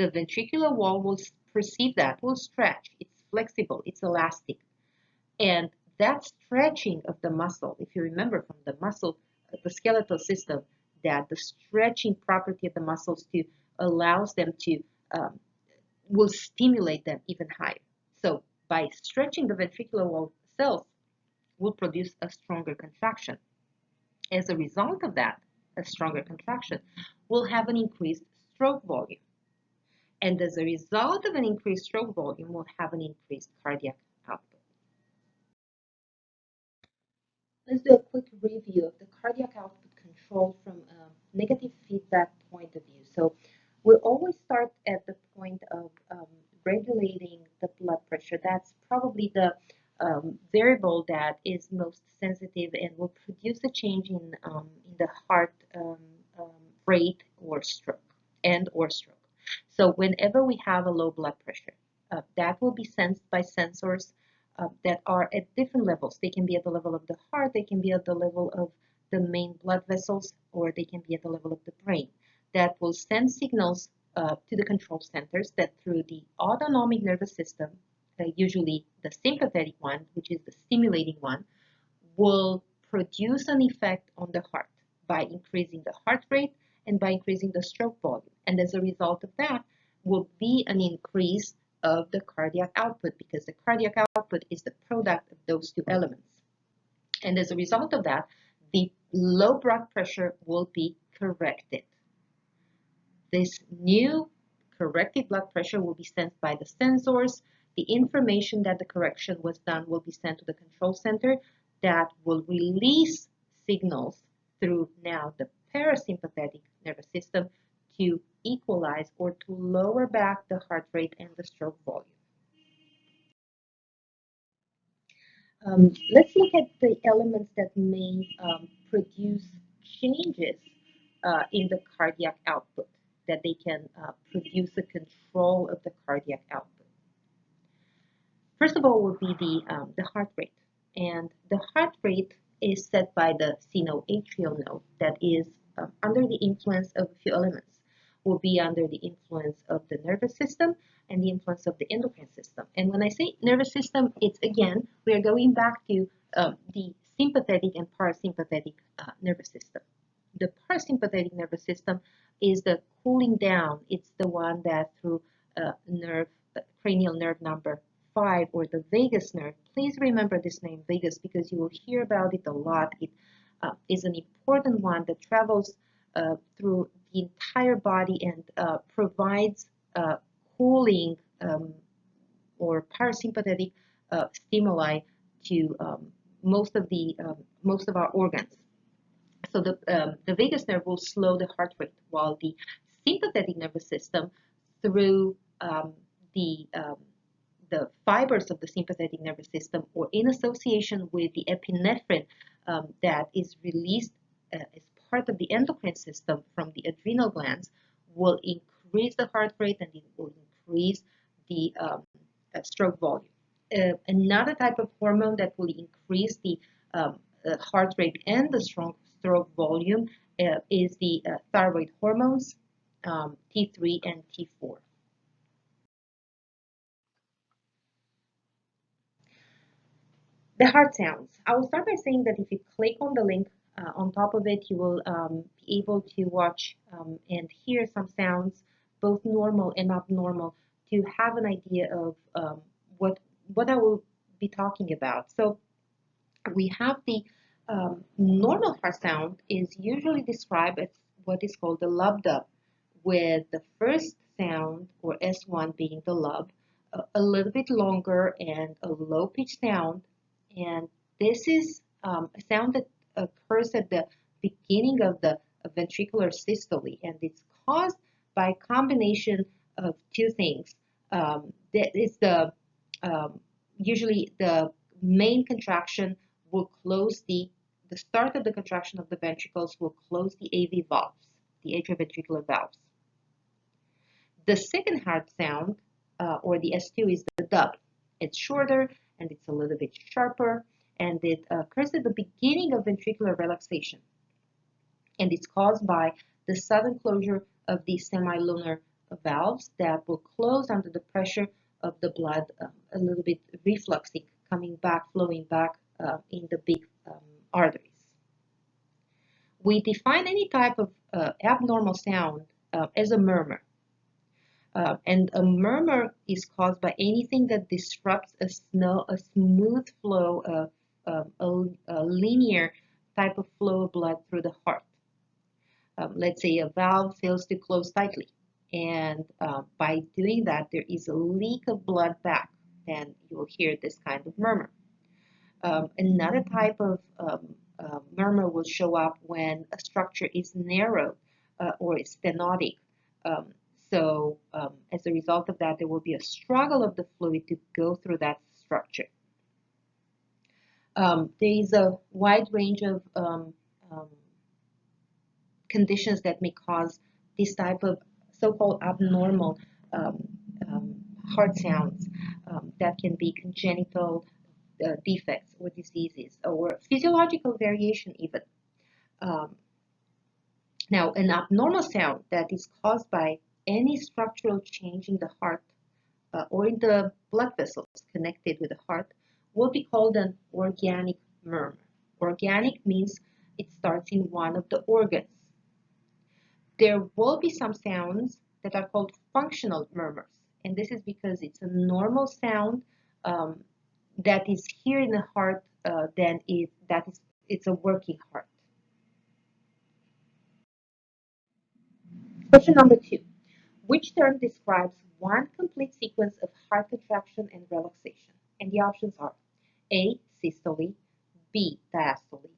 The ventricular wall will perceive that, will stretch. It's flexible, it's elastic. And that stretching of the muscle, if you remember from the muscle, the skeletal system, that the stretching property of the muscles to allows them to will stimulate them even higher. So by stretching the ventricular wall cells, will produce a stronger contraction. As a result of that, a stronger contraction will have an increased stroke volume. And as a result of an increased stroke volume, we'll have an increased cardiac output. Let's do a quick review of the cardiac output control from a negative feedback point of view. So we'll always start at the point of regulating the blood pressure. That's probably the variable that is most sensitive and will produce a change in the heart rate or stroke or stroke. So whenever we have a low blood pressure, that will be sensed by sensors that are at different levels. They can be at the level of the heart, they can be at the level of the main blood vessels, or they can be at the level of the brain. That will send signals to the control centers that through the autonomic nervous system, usually the sympathetic one, which is the stimulating one, will produce an effect on the heart by increasing the heart rate and by increasing the stroke volume. And as a result of that will be an increase of the cardiac output, because the cardiac output is the product of those two elements. And as a result of that, the low blood pressure will be corrected. This new corrected blood pressure will be sent by the sensors. The information that the correction was done will be sent to the control center that will release signals through now the parasympathetic nervous system to equalize or to lower back the heart rate and the stroke volume. Let's look at the elements that may produce changes in the cardiac output, that they can produce a control of the cardiac output. First of all would be the heart rate. And the heart rate is set by the sinoatrial node that is under the influence of a few elements. Will be under the influence of the nervous system and the influence of the endocrine system. And when I say nervous system, it's again, we are going back to the sympathetic and parasympathetic nervous system. The parasympathetic nervous system is the cooling down. It's the one that through cranial nerve number 5 or the vagus nerve. Please remember this name vagus because you will hear about it a lot. It is an important one that travels through the entire body and provides cooling or parasympathetic stimuli to most of our organs. So the vagus nerve will slow the heart rate, while the sympathetic nervous system, through the fibers of the sympathetic nervous system, or in association with the epinephrine that is released as part of the endocrine system from the adrenal glands, will increase the heart rate and it will increase the stroke volume. Another type of hormone that will increase the heart rate and the stroke volume is the thyroid hormones, T3 and T4. The heart sounds. I will start by saying that if you click on the link on top of it, you will be able to watch and hear some sounds, both normal and abnormal, to have an idea of what I will be talking about. So we have the Normal heart sound is usually described as what is called the lub dub, with the first sound, or S1, being the lub, a little bit longer and a low pitch sound. And this is a sound that occurs at the beginning of the ventricular systole, and it's caused by a combination of two things. That is um, usually the main contraction will close the start of the contraction of the ventricles will close the AV valves, the atrioventricular valves. The second heart sound, or the S2, is the dub. It's shorter and it's a little bit sharper, and it occurs at the beginning of ventricular relaxation. And it's caused by the sudden closure of the semilunar valves that will close under the pressure of the blood, a little bit refluxing, coming back, flowing back in the big arteries. We define any type of abnormal sound as a murmur. And a murmur is caused by anything that disrupts a smooth flow of a linear type of flow of blood through the heart. Let's say a valve fails to close tightly, and by doing that, there is a leak of blood back, then you will hear this kind of murmur. Another type of murmur will show up when a structure is narrowed or is stenotic. As a result of that, there will be a struggle of the fluid to go through that structure. There is a wide range of conditions that may cause this type of so-called abnormal heart sounds that can be congenital defects or diseases or physiological variation even. Now, an abnormal sound that is caused by any structural change in the heart or in the blood vessels connected with the heart will be called an organic murmur. Organic means it starts in one of the organs. There will be some sounds that are called functional murmurs, and this is because it's a normal sound that is here in the heart, it's a working heart. Question number 2. Which term describes one complete sequence of heart contraction and relaxation? And the options are A, systole, B, diastole,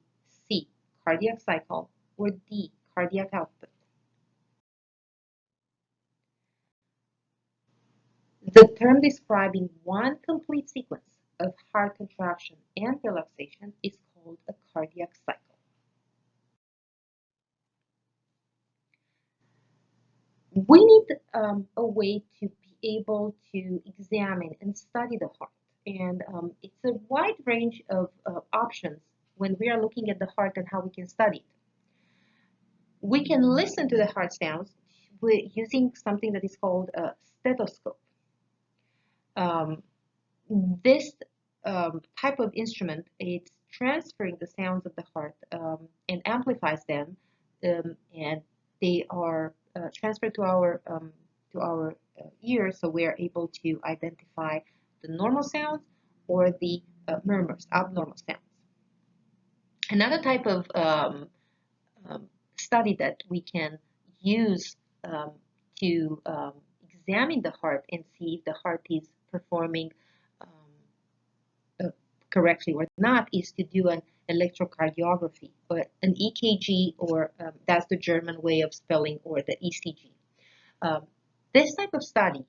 C, cardiac cycle, or D, cardiac output. The term describing one complete sequence of heart contraction and relaxation is called a cardiac cycle. We need a way to be able to examine and study the heart. And it's a wide range of options when we are looking at the heart and how we can study it. We can listen to the heart sounds using something that is called a stethoscope. This type of instrument, it's transferring the sounds of the heart and amplifies them, and they are transferred to our ears, so we are able to identify the normal sounds or the murmurs, abnormal sounds. Another type of study that we can use to examine the heart and see if the heart is performing correctly or not is to do an electrocardiography, or an EKG, or that's the German way of spelling, or the ECG. This type of study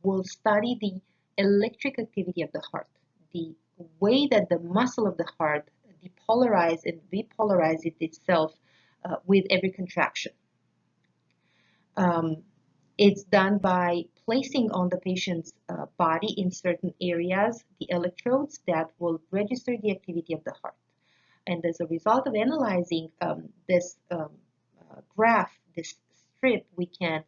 will study the electric activity of the heart, the way that the muscle of the heart depolarize and repolarize itself with every contraction. It's done by placing on the patient's body in certain areas the electrodes that will register the activity of the heart. And as a result of analyzing this graph, this strip, we can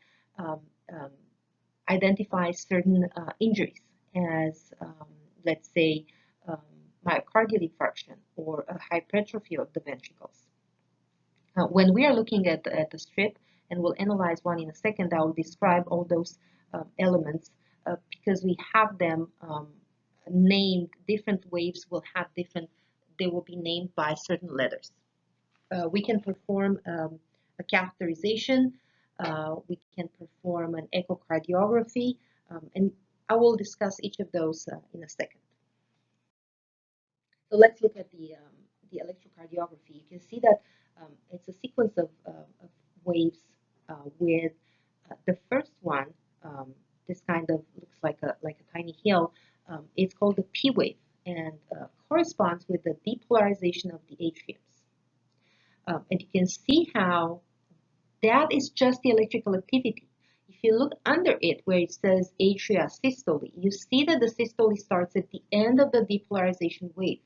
identify certain injuries as, let's say, myocardial infarction or a hypertrophy of the ventricles. When we are looking at the strip, and we'll analyze one in a second, I will describe all those elements because we have them named. Different waves will have different they will be named by certain letters. We can perform a catheterization, we can perform an echocardiography, and I will discuss each of those in a second. So let's look at the electrocardiography. You can see that it's a sequence of waves with the first one, this kind of looks like a tiny hill. It's called the P wave and corresponds with the depolarization of the atriums. And you can see how that is just the electrical activity. If you look under it where it says atria systole, you see that the systole starts at the end of the depolarization wave.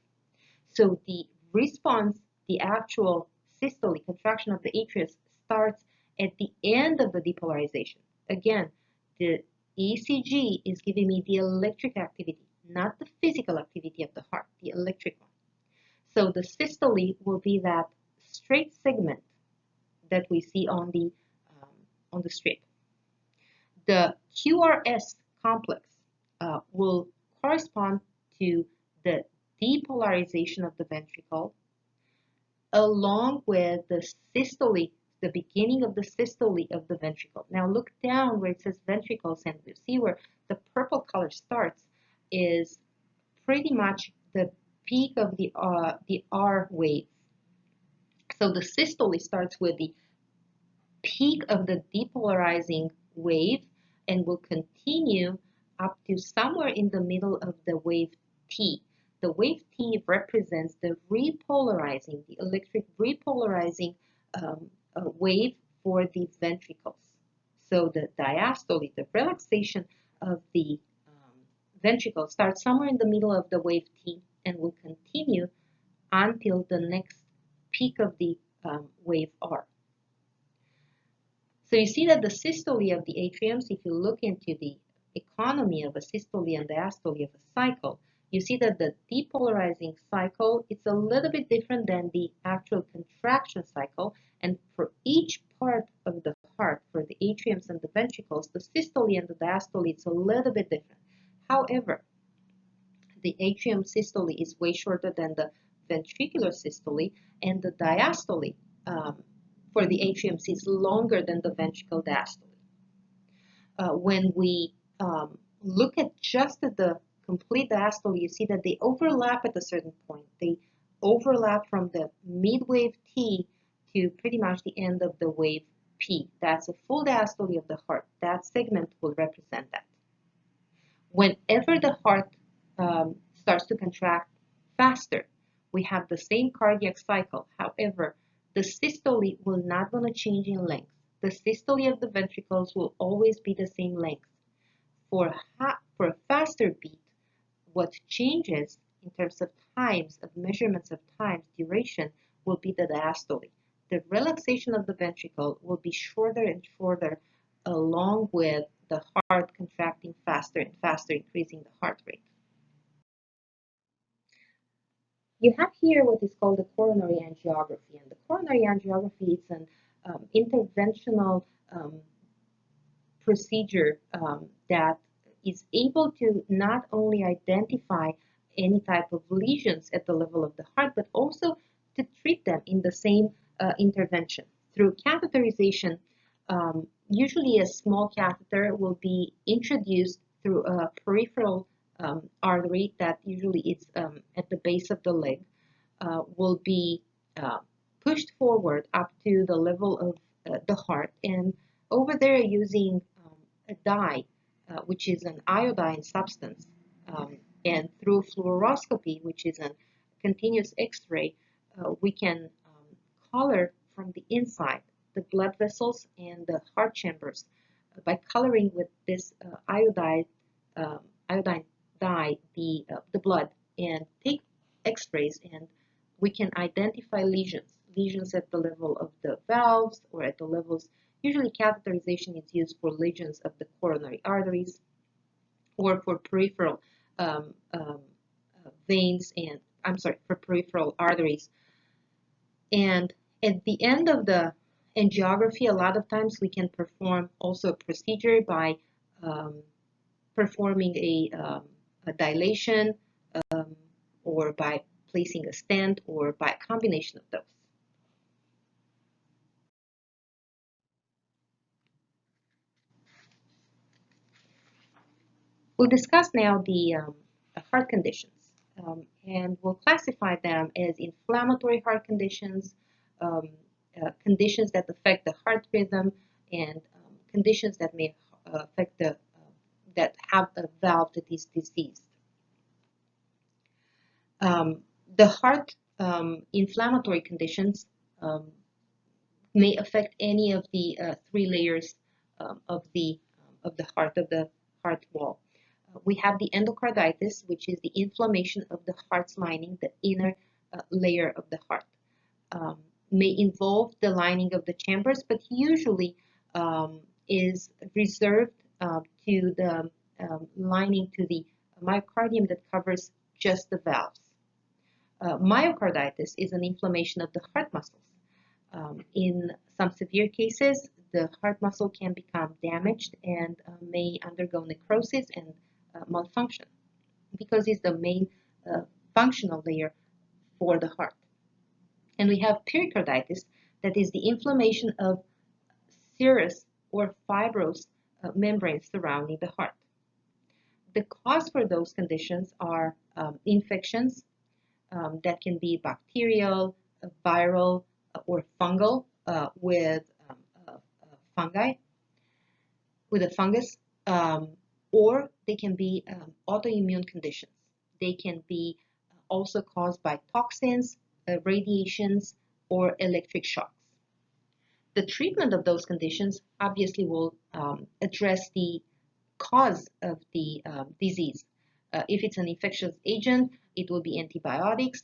So the response, the actual systole, contraction of the atria, starts at the end of the depolarization. Again, the ECG is giving me the electric activity, not the physical activity of the heart, the electric one. So the systole will be that straight segment that we see on the strip. The QRS complex will correspond to the depolarization of the ventricle along with the systole, the beginning of the systole of the ventricle. Now look down where it says ventricles and you see where the purple color starts is pretty much the peak of the R wave. So the systole starts with the peak of the depolarizing wave and will continue up to somewhere in the middle of the wave T. The wave T represents the repolarizing, the electric repolarizing wave for the ventricles. So the diastole, the relaxation of the ventricle starts somewhere in the middle of the wave T and will continue until the next peak of the wave R. So you see that the systole of the atriums, if you look into the economy of a systole and diastole of a cycle, you see that the depolarizing cycle, it's a little bit different than the actual contraction cycle. And for each part of the heart, for the atriums and the ventricles, the systole and the diastole, it's a little bit different. However, the atrium systole is way shorter than the ventricular systole, and the diastole for the atriums is longer than the ventricle diastole. When we look at just the complete diastole, you see that they overlap at a certain point. They overlap from the mid-wave T to pretty much the end of the wave P. That's a full diastole of the heart. That segment will represent that. Whenever the heart starts to contract faster, we have the same cardiac cycle. However, the systole will not going to change in length. The systole of the ventricles will always be the same length. For a faster beat, what changes in terms of times, of measurements of times, duration, will be the diastole. The relaxation of the ventricle will be shorter and shorter along with the heart contracting faster and faster, increasing the heart rate. You have here what is called the coronary angiography, and the coronary angiography is an interventional procedure that is able to not only identify any type of lesions at the level of the heart, but also to treat them in the same intervention. Through catheterization, usually a small catheter will be introduced through a peripheral artery that usually is at the base of the leg, will be pushed forward up to the level of the heart, and over there using a dye, which is an iodine substance, and through fluoroscopy, which is a continuous X-ray, we can color from the inside the blood vessels and the heart chambers by coloring with this iodine dye the blood, and take X-rays, and we can identify lesions at the level of the valves or at the levels. Usually catheterization is used for lesions of the coronary arteries or for peripheral veins and, for peripheral arteries. And at the end of the angiography, a lot of times we can perform also a procedure by performing a dilation or by placing a stent or by a combination of those. We'll discuss now the heart conditions, and we'll classify them as inflammatory heart conditions, conditions that affect the heart rhythm, and conditions that may affect that have a valve that is diseased. The heart inflammatory conditions may affect any of the three layers of the heart wall. We have the endocarditis, which is the inflammation of the heart's lining, the inner layer of the heart. May involve the lining of the chambers, but usually is reserved to the lining to the myocardium that covers just the valves. Myocarditis is an inflammation of the heart muscles. In some severe cases, the heart muscle can become damaged and may undergo necrosis and malfunction because it's the main functional layer for the heart. And we have pericarditis, that is the inflammation of serous or fibrous membranes surrounding the heart. The cause for those conditions are infections that can be bacterial, viral, or fungal with a fungus, or they can be autoimmune conditions. They can be also caused by toxins, radiations, or electric shocks. The treatment of those conditions obviously will address the cause of the disease. If it's an infectious agent, it will be antibiotics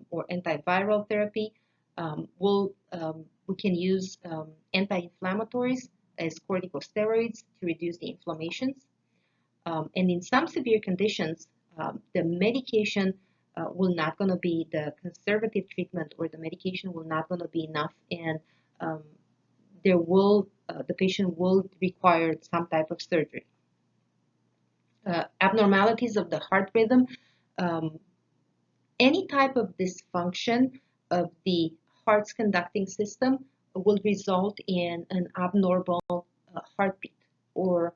or antiviral therapy. We can use anti-inflammatories as corticosteroids to reduce the inflammations. And in some severe conditions, the medication will not going to be the conservative treatment, or the medication will not going to be enough, and the patient will require some type of surgery. Abnormalities of the heart rhythm, any type of dysfunction of the heart's conducting system will result in an abnormal heartbeat, or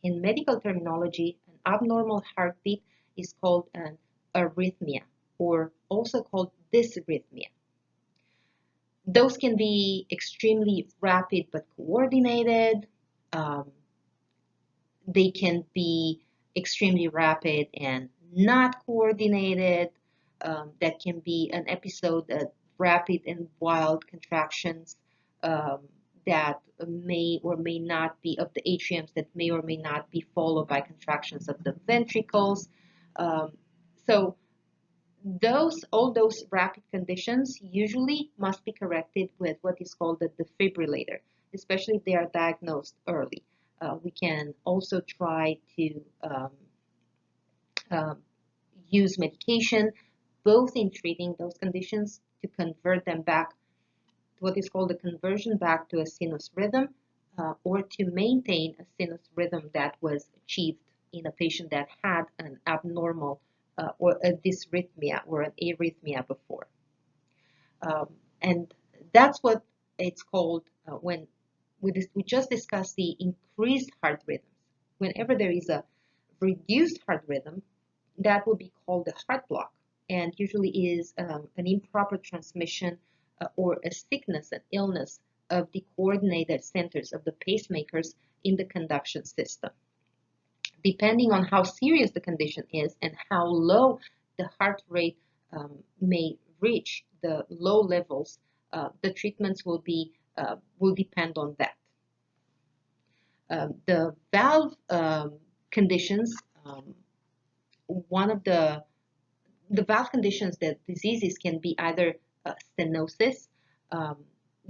in medical terminology, an abnormal heartbeat is called an arrhythmia, or also called dysrhythmia. Those can be extremely rapid but coordinated. They can be extremely rapid and not coordinated. That can be an episode of rapid and wild contractions that may or may not be of the atriums, that may or may not be followed by contractions of the ventricles. So all those rapid conditions usually must be corrected with what is called the defibrillator, especially if they are diagnosed early. We can also try to use medication, both in treating those conditions to convert them back to what is called a conversion back to a sinus rhythm, or to maintain a sinus rhythm that was achieved in a patient that had an abnormal or a dysrhythmia or an arrhythmia before. And that's what it's called when we just discussed the increased heart rhythms. Whenever there is a reduced heart rhythm, that will be called the heart block, and usually is an improper transmission or a sickness, an illness of the coordinated centers of the pacemakers in the conduction system. Depending on how serious the condition is and how low the heart rate may reach the low levels, the treatments will depend on that. The valve conditions, one of the valve conditions, that diseases can be either stenosis,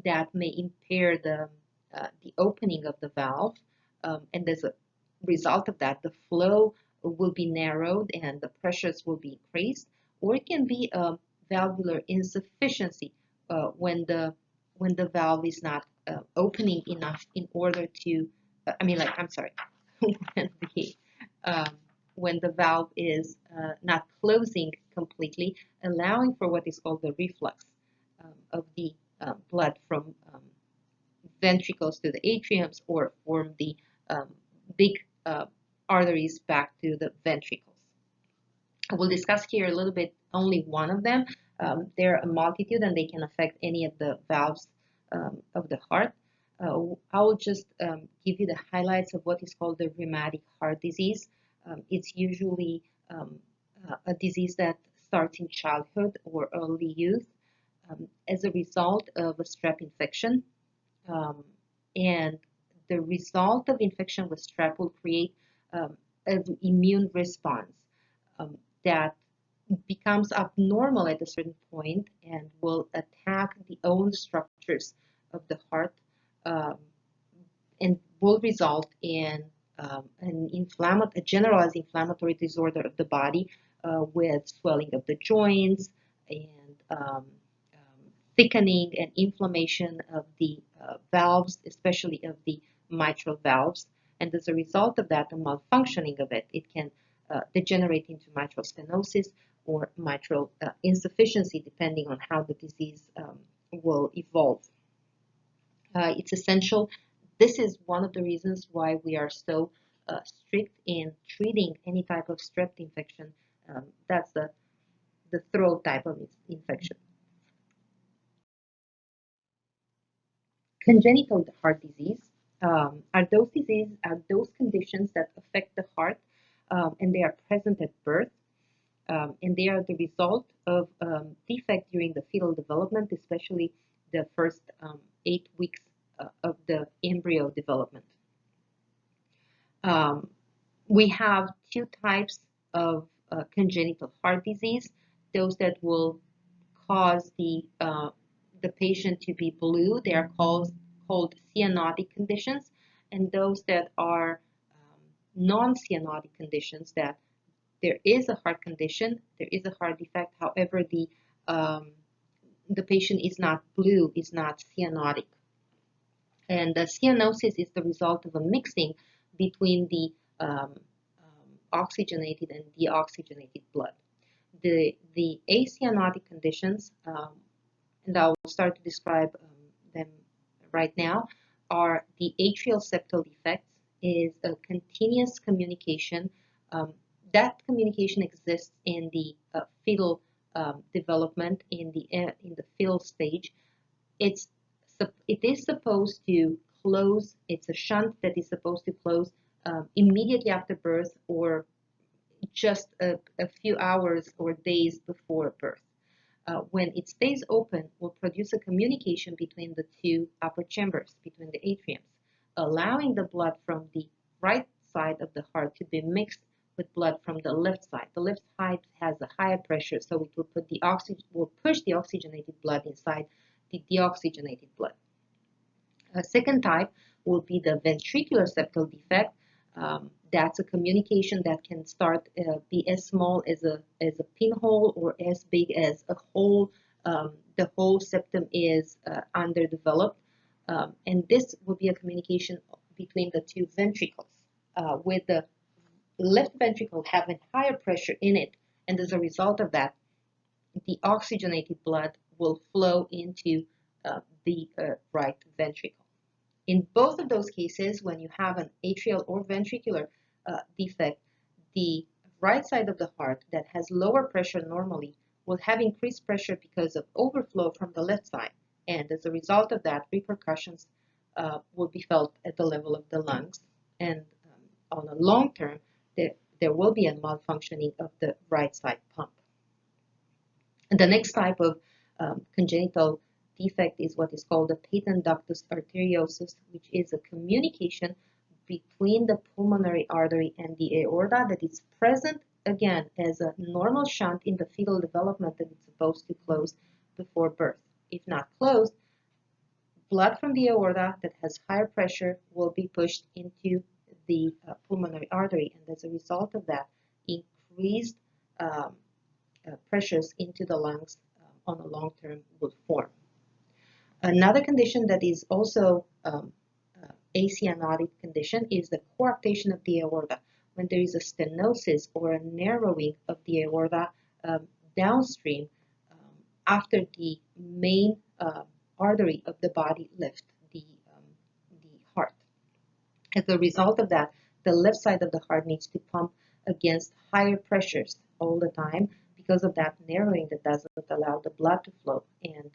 that may impair the opening of the valve, and as a result of that, the flow will be narrowed and the pressures will be increased. Or it can be a valvular insufficiency when the valve is not opening enough in order to, when the valve is not closing completely, allowing for what is called the reflux of the blood from ventricles to the atriums, or from the big arteries back to the ventricles. I will discuss here a little bit only one of them. There are a multitude, and they can affect any of the valves of the heart. I will just give you the highlights of what is called the rheumatic heart disease. It's usually a disease that starts in childhood or early youth as a result of a strep infection. And the result of infection with strep will create an immune response that becomes abnormal at a certain point and will attack the own structures of the heart and will result in a generalized inflammatory disorder of the body with swelling of the joints and thickening and inflammation of the valves, especially of the mitral valves. And as a result of that, the malfunctioning of it, it can degenerate into mitral stenosis or mitral insufficiency, depending on how the disease will evolve. It's essential. This is one of the reasons why we are so strict in treating any type of strep infection. That's the throat type of infection. Congenital heart disease are those conditions that affect the heart, and they are present at birth, and they are the result of defect during the fetal development, especially the first 8 weeks of the embryo development. We have two types of congenital heart disease: those that will cause the patient to be blue. They are called cyanotic conditions, and those that are non-cyanotic conditions, that there is a heart condition, there is a heart defect, however the patient is not blue, is not cyanotic. And the cyanosis is the result of a mixing between the oxygenated and deoxygenated blood. The acyanotic conditions, and I'll start to describe them right now, are the atrial septal defects. Is a continuous communication. That communication exists in the fetal development, in the fetal stage. It is supposed to close. It's a shunt that is supposed to close immediately after birth, or just a few hours or days before birth. When it stays open, will produce a communication between the two upper chambers, between the atriums, allowing the blood from the right side of the heart to be mixed with blood from the left side. The left side has a higher pressure, so it will push the oxygenated blood inside the deoxygenated blood. A second type will be the ventricular septal defect. That's a communication that can be as small as a pinhole or as big as a hole. The whole septum is underdeveloped, and this will be a communication between the two ventricles, with the left ventricle having higher pressure in it, and as a result of that, the oxygenated blood will flow into the right ventricle. In both of those cases, when you have an atrial or ventricular defect, the right side of the heart that has lower pressure normally will have increased pressure because of overflow from the left side. And as a result of that, repercussions will be felt at the level of the lungs. And on a long term, there will be a malfunctioning of the right side pump. And the next type of congenital defect is what is called the patent ductus arteriosus, which is a communication between the pulmonary artery and the aorta that is present, again, as a normal shunt in the fetal development that it's supposed to close before birth. If not closed, blood from the aorta that has higher pressure will be pushed into the pulmonary artery, and as a result of that, increased pressures into the lungs on a long term will form. Another condition that is also acyanotic condition is the coarctation of the aorta. when there is a stenosis or a narrowing of the aorta downstream after the main artery of the body left the heart. As a result of that, the left side of the heart needs to pump against higher pressures all the time because of that narrowing that doesn't allow the blood to flow, and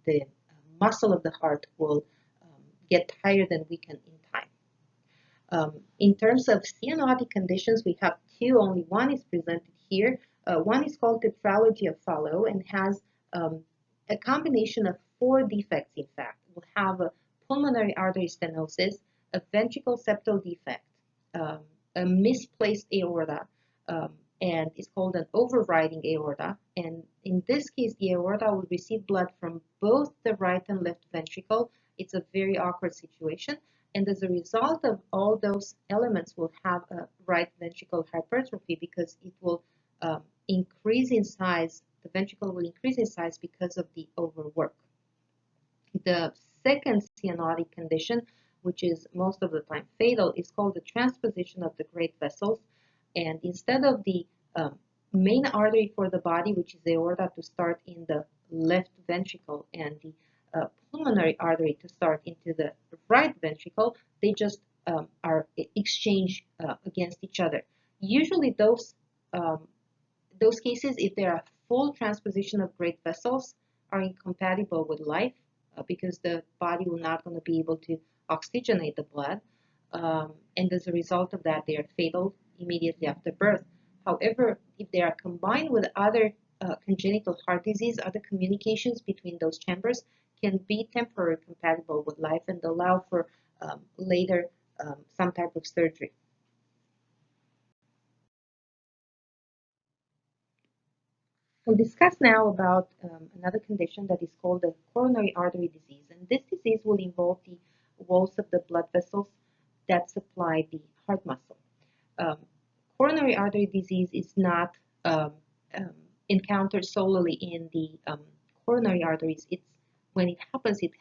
the muscle of the heart will get tired and weaken in time. In terms of cyanotic conditions, we have two, only one is presented here. One is called tetralogy of Fallot and has a combination of four defects, in fact. We'll have a pulmonary artery stenosis, a ventricle septal defect, a misplaced aorta, and it's called an overriding aorta. And in this case, the aorta will receive blood from both the right and left ventricle. It's a very awkward situation. And as a result of all those elements, we'll have a right ventricle hypertrophy because it will increase in size. The ventricle will increase in size because of the overwork. The second cyanotic condition, which is most of the time fatal, is called the transposition of the great vessels. And instead of the main artery for the body, which is the aorta, to start in the left ventricle and the pulmonary artery to start into the right ventricle, they just are exchanged against each other. Usually those cases, if there are full transposition of great vessels, are incompatible with life because the body will not going to be able to oxygenate the blood. And as a result of that, they are fatal immediately after birth. However, if they are combined with other congenital heart disease, other communications between those chambers can be temporarily compatible with life and allow for later some type of surgery. We'll discuss now about another condition that is called the coronary artery disease. And this disease will involve the walls of the blood vessels that supply the heart muscle. Coronary artery disease is not encountered solely in the coronary arteries. When it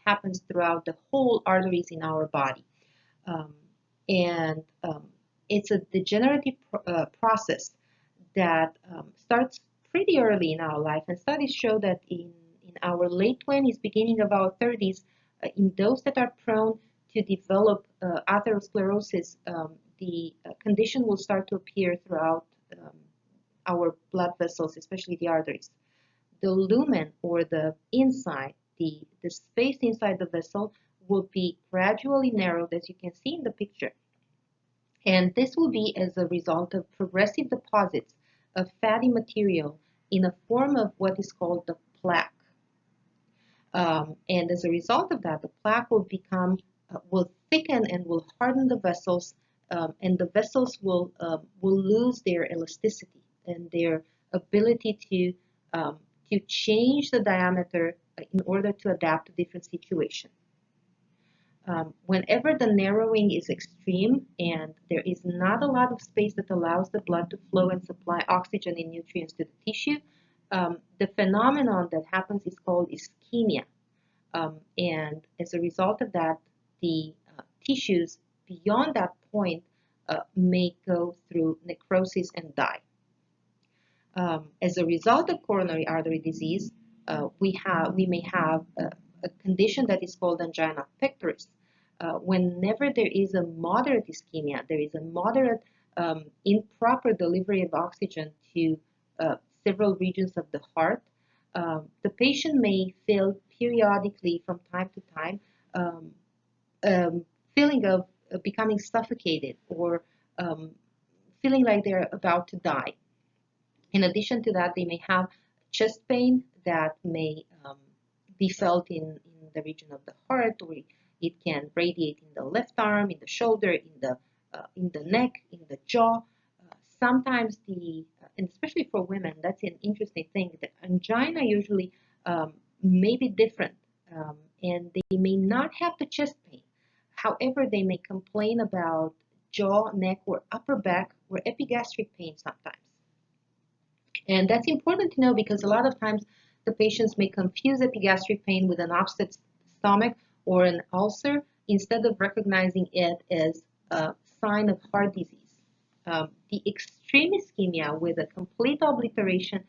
happens throughout the whole arteries in our body. It's a degenerative process that starts pretty early in our life, and studies show that in our late 20s, beginning of our 30s, in those that are prone to develop atherosclerosis, the condition will start to appear throughout our blood vessels, especially the arteries. The lumen, or the inside, the space inside the vessel, will be gradually narrowed, as you can see in the picture. And this will be as a result of progressive deposits of fatty material in a form of what is called the plaque. And as a result of that, the plaque will thicken and will harden the vessels, and the vessels will lose their elasticity and their ability to change the diameter in order to adapt to different situations. Whenever the narrowing is extreme and there is not a lot of space that allows the blood to flow and supply oxygen and nutrients to the tissue, the phenomenon that happens is called ischemia. And as a result of that, the tissues beyond that point may go through necrosis and die. As a result of coronary artery disease, we may have a condition that is called angina pectoris. Whenever there is a moderate ischemia, there is a moderate improper delivery of oxygen to several regions of the heart, the patient may feel periodically from time to time feeling of becoming suffocated or feeling like they're about to die. In addition to that, they may have chest pain that may be felt in the region of the heart, or it can radiate in the left arm, in the shoulder, in the neck, in the jaw. Sometimes and especially for women, that's an interesting thing. The angina usually may be different, and they may not have the chest pain. However, they may complain about jaw, neck, or upper back, or epigastric pain sometimes. And that's important to know because a lot of times the patients may confuse epigastric pain with an upset stomach or an ulcer instead of recognizing it as a sign of heart disease. The extreme ischemia with a complete obliteration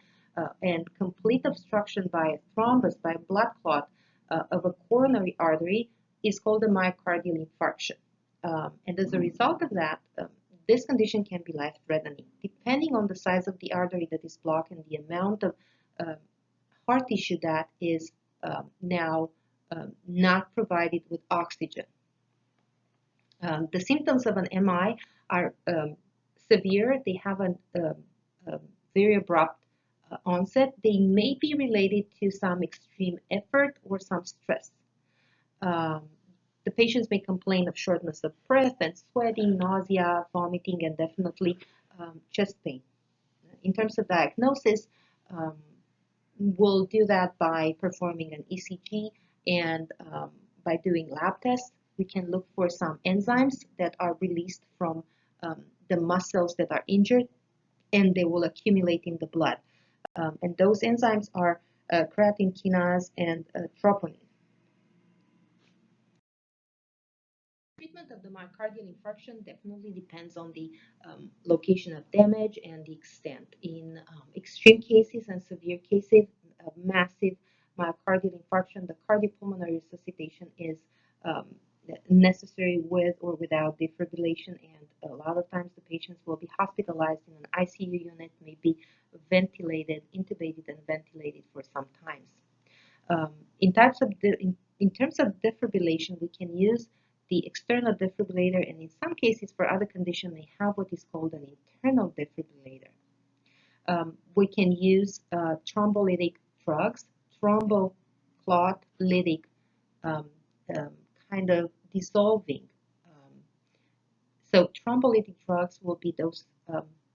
and complete obstruction by a thrombus, by a blood clot of a coronary artery is called a myocardial infarction. And as a result of that, this condition can be life-threatening. Depending on the size of the artery that is blocked and the amount of uh, heart tissue that is now not provided with oxygen. The symptoms of an MI are severe. They have a very abrupt onset. They may be related to some extreme effort or some stress. Um, the patients may complain of shortness of breath and sweating, nausea, vomiting, and definitely chest pain. In terms of diagnosis, um, we'll do that by performing an ECG and by doing lab tests. We can look for some enzymes that are released from the muscles that are injured, and they will accumulate in the blood. And those enzymes are creatine kinase and troponin. Treatment of the myocardial infarction definitely depends on the location of damage and the extent. In extreme cases and severe cases of massive myocardial infarction, the cardiopulmonary resuscitation is um, necessary with or without defibrillation, and a lot of times the patients will be hospitalized in an ICU unit, may be ventilated, intubated, and ventilated for some times. In in terms of defibrillation, we can use the external defibrillator, and in some cases for other conditions, they have what is called an internal defibrillator. We can use thrombolytic drugs, thromboclot-lytic um, um, kind of dissolving. Um, so thrombolytic drugs will be those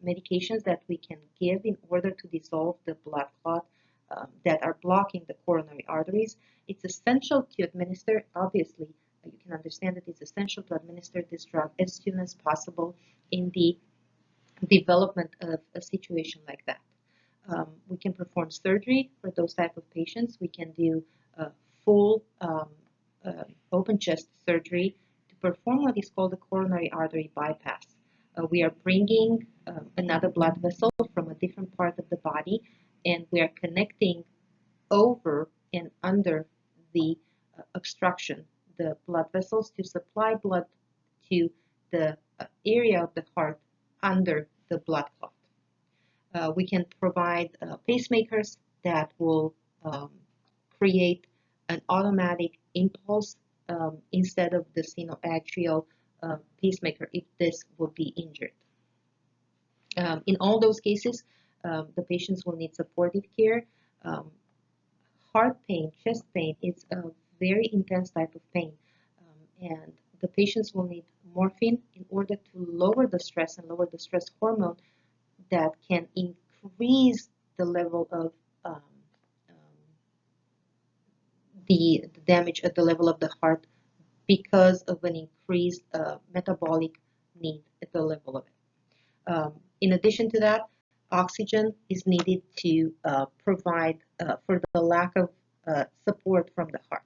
medications that we can give in order to dissolve the blood clot that are blocking the coronary arteries. It's essential to administer, obviously, you can understand that it's essential to administer this drug as soon as possible in the development of a situation like that. We can perform surgery for those type of patients. We can do full open chest surgery to perform what is called a coronary artery bypass. We are bringing another blood vessel from a different part of the body, and we are connecting over and under the obstruction, the blood vessels, to supply blood to the area of the heart under the blood clot. We can provide pacemakers that will create an automatic impulse instead of the sinoatrial pacemaker if this will be injured. In all those cases, the patients will need supportive care. Um, Heart pain, chest pain, it's a very intense type of pain. And the patients will need morphine in order to lower the stress and lower the stress hormone that can increase the level of the damage at the level of the heart because of an increased metabolic need at the level of it. In addition to that, oxygen is needed to provide for the lack of support from the heart.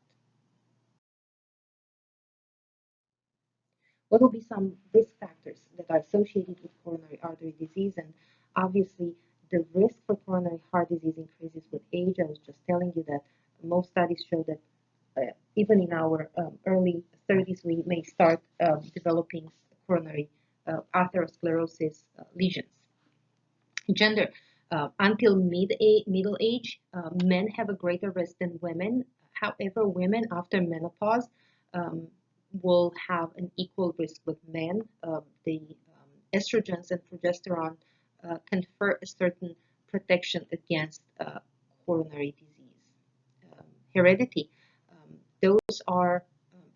What will be some risk factors that are associated with coronary artery disease? And obviously, the risk for coronary heart disease increases with age. I was just telling you that most studies show that even in our early 30s, we may start developing coronary atherosclerosis lesions. Gender. Until middle age, men have a greater risk than women. However, women after menopause um, will have an equal risk with men. The estrogens and progesterone confer a certain protection against coronary disease. Heredity. Those are,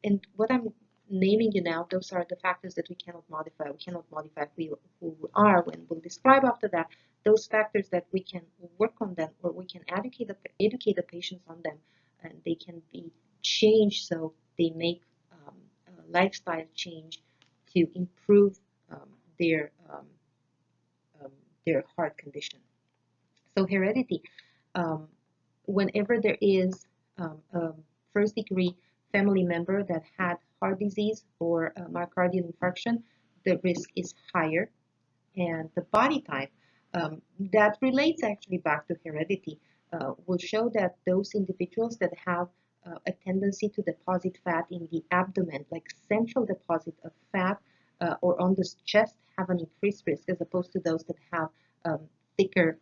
and what I'm naming you now, those are the factors that we cannot modify. We cannot modify who we are, and we'll describe after that those factors that we can work on them, or we can educate the patients on them, and they can be changed so they make a lifestyle change to improve um, their um, their heart condition. So heredity, um, whenever there is a first degree family member that had heart disease or myocardial infarction, the risk is higher. and the body type that relates actually back to heredity will show that those individuals that have a tendency to deposit fat in the abdomen, like central deposit of fat or on the chest, have an increased risk as opposed to those that have thicker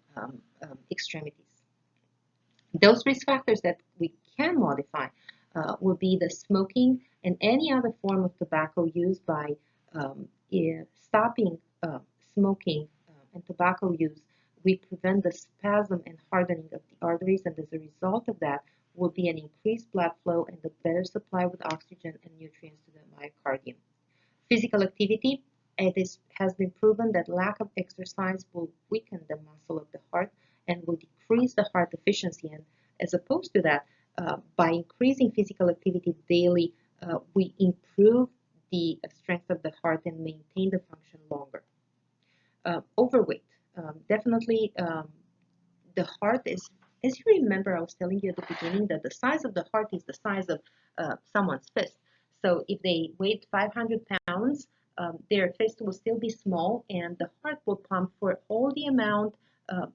extremities. Those risk factors that we can modify will be the smoking and any other form of tobacco use by stopping smoking and tobacco use. We prevent the spasm and hardening of the arteries, and as a result of that will be an increased blood flow and a better supply with oxygen and nutrients to the myocardium. Physical activity, has been proven that lack of exercise will weaken the muscle of the heart and will decrease the heart efficiency. And as opposed to that, by increasing physical activity daily, we improve the strength of the heart and maintain the function longer. Overweight, definitely the heart is, as you remember, I was telling you at the beginning that the size of the heart is the size of someone's fist. So if they weighed 500 pounds, their fist will still be small, and the heart will pump for all the amount of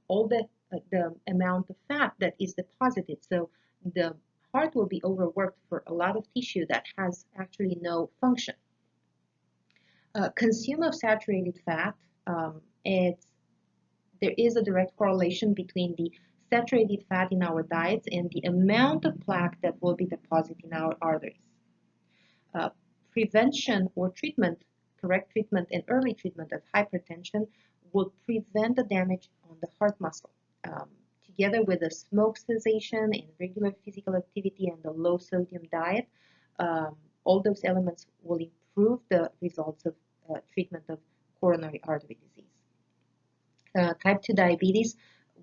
fat that is deposited. So the heart will be overworked for a lot of tissue that has actually no function. Consume of saturated fat, there is a direct correlation between the saturated fat in our diets and the amount of plaque that will be deposited in our arteries. Prevention or treatment, correct treatment and early treatment of hypertension will prevent the damage on the heart muscle. Together with the smoke cessation and regular physical activity and the low sodium diet, all those elements will improve the results of treatment of coronary artery disease. Type 2 diabetes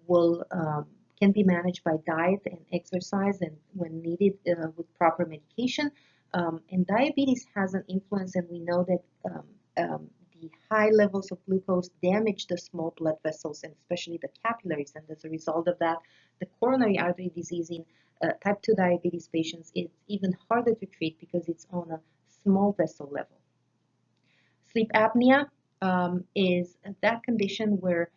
can be managed by diet and exercise, and when needed with proper medication. And diabetes has an influence, and we know that the high levels of glucose damage the small blood vessels and especially the capillaries, and as a result of that, the coronary artery disease in type 2 diabetes patients is even harder to treat because it's on a small vessel level. Sleep apnea is that condition where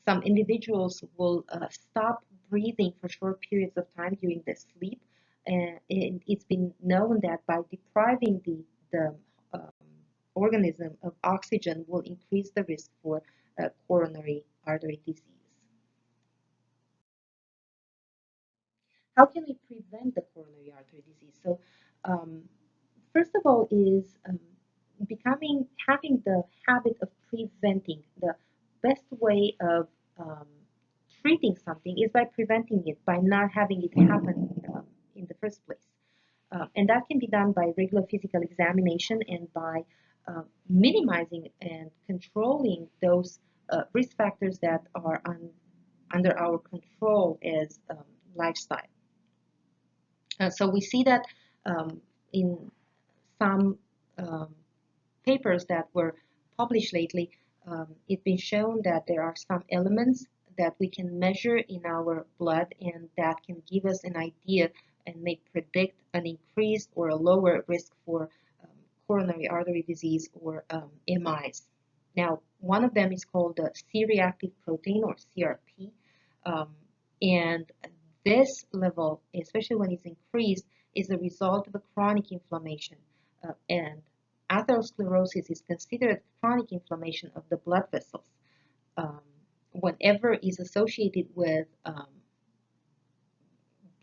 some individuals will stop breathing for short periods of time during their sleep, and it's been known that by depriving the organism of oxygen will increase the risk for coronary artery disease. How can we prevent the coronary artery disease? So first of all is having the habit of preventing. The best way of treating something is by preventing it, by not having it happen in the first place. And that can be done by regular physical examination and by minimizing and controlling those risk factors that are under our control as lifestyle. So we see that in some papers that were published lately, it's been shown that there are some elements that we can measure in our blood and that can give us an idea and may predict an increased or a lower risk for coronary artery disease or MIs. Now, one of them is called the C-reactive protein or CRP, and this level, especially when it's increased, is a result of a chronic inflammation, and atherosclerosis is considered chronic inflammation of the blood vessels. Whenever is associated with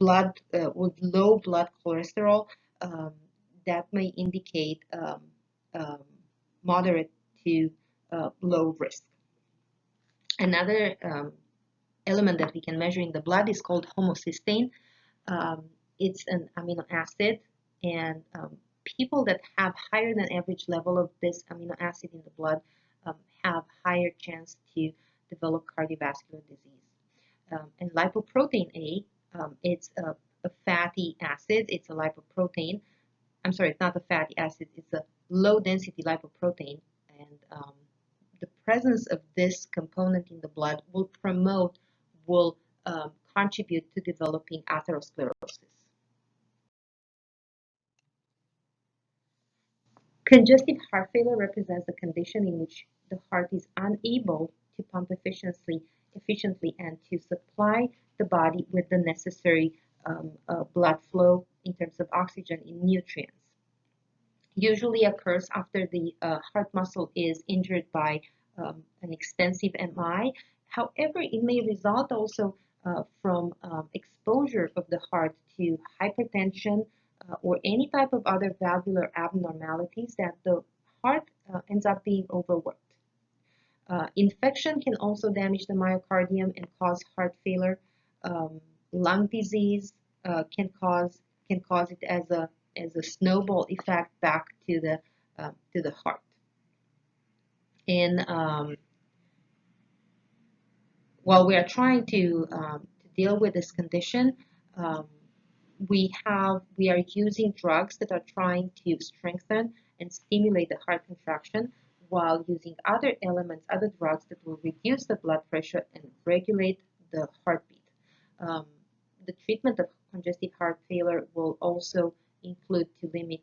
with low blood cholesterol, that may indicate moderate to low risk. Another element that we can measure in the blood is called homocysteine. It's an amino acid, and people that have higher than average level of this amino acid in the blood have higher chance to develop cardiovascular disease. And lipoprotein A, it's a fatty acid. It's a lipoprotein. I'm sorry, it's not a fatty acid. It's a low density lipoprotein, and the presence of this component in the blood will contribute to developing atherosclerosis. Congestive heart failure represents a condition in which the heart is unable to pump efficiently and to supply the body with the necessary blood flow in terms of oxygen and nutrients. Usually occurs after the heart muscle is injured by an extensive MI. However, it may result also from exposure of the heart to hypertension or any type of other valvular abnormalities that the heart ends up being overworked. Infection can also damage the myocardium and cause heart failure. Lung disease can cause it as a snowball effect back to the heart. And while we are trying to deal with this condition, um, we are using drugs that are trying to strengthen and stimulate the heart contraction while using other elements, other drugs that will reduce the blood pressure and regulate the heartbeat. Um, the treatment of congestive heart failure will also include to limit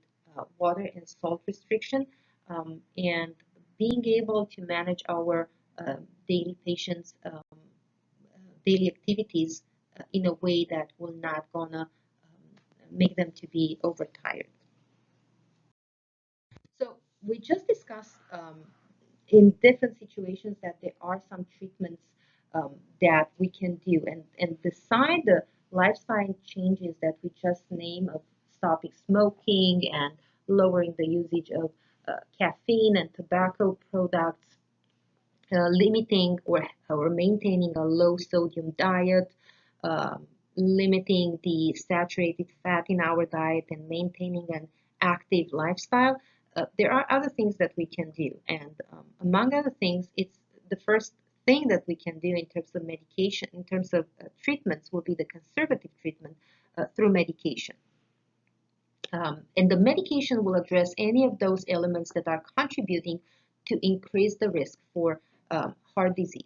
water and salt restriction and being able to manage our daily patients' daily activities in a way that will not gonna make them to be overtired. So we just discussed in different situations that there are some treatments that we can do, and beside the lifestyle changes that we just named of stopping smoking and lowering the usage of caffeine and tobacco products, limiting or maintaining a low sodium diet, limiting the saturated fat in our diet, and maintaining an active lifestyle. There are other things that we can do, and among other things, it's the first thing that we can do in terms of medication, in terms of treatments, will be the conservative treatment through medication. And the medication will address any of those elements that are contributing to increase the risk for heart disease.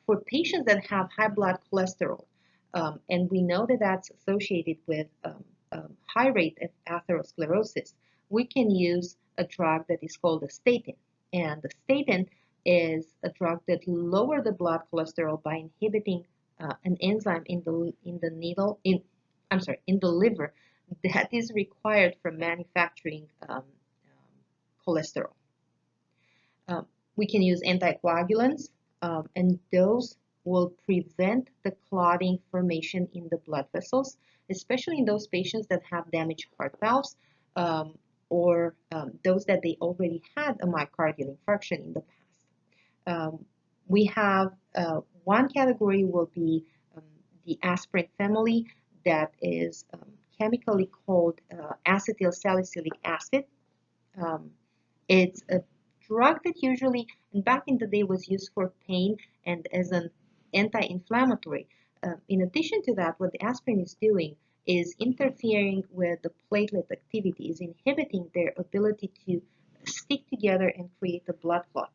For patients that have high blood cholesterol, and we know that that's associated with high rate of atherosclerosis, we can use a drug that is called a statin. And the statin is a drug that lowers the blood cholesterol by inhibiting an enzyme in the liver that is required for manufacturing cholesterol. We can use anticoagulants, and those will prevent the clotting formation in the blood vessels, especially in those patients that have damaged heart valves or those that they already had a myocardial infarction in the past. We have one category will be the aspirin family that is chemically called acetyl salicylic acid. It's a drug that usually, and back in the day, was used for pain and as an anti-inflammatory. In addition to that, what the aspirin is doing is interfering with the platelet activity, is inhibiting their ability to stick together and create a blood clot.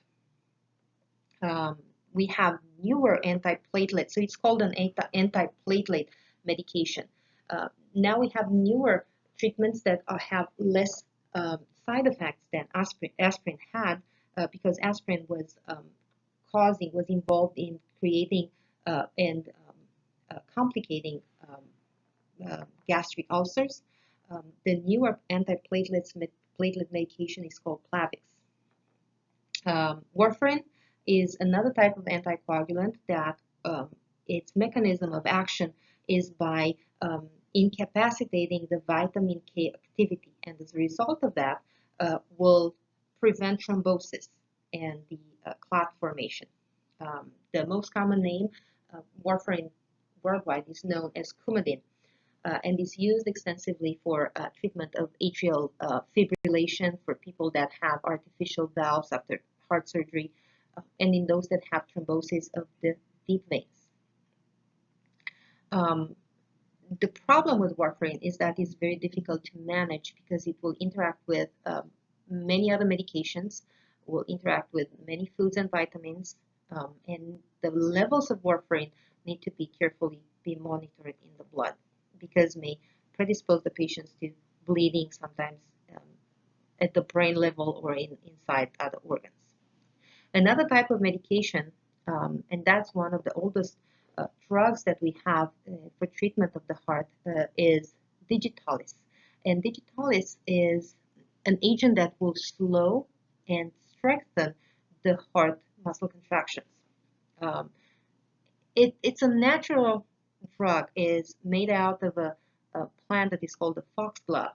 We have newer antiplatelet, so it's called an antiplatelet medication. Now we have newer treatments that have less side effects than aspirin had because aspirin was involved in creating and complicating gastric ulcers. The newer platelet medication is called Plavix. Warfarin is another type of anticoagulant that its mechanism of action is by incapacitating the vitamin K activity, and as a result of that will prevent thrombosis and the clot formation. The most common name warfarin worldwide is known as Coumadin and is used extensively for treatment of atrial fibrillation for people that have artificial valves after heart surgery and in those that have thrombosis of the deep veins. The problem with warfarin is that it's very difficult to manage because it will interact with many other medications, will interact with many foods and vitamins, and the levels of warfarin need to be carefully monitored in the blood because may predispose the patients to bleeding, sometimes at the brain level or inside other organs. Another type of medication, and that's one of the oldest drugs that we have for treatment of the heart, is digitalis. And digitalis is an agent that will slow and strengthen the heart muscle contractions. Um, it's a natural drug. It's made out of a plant that is called the foxglove.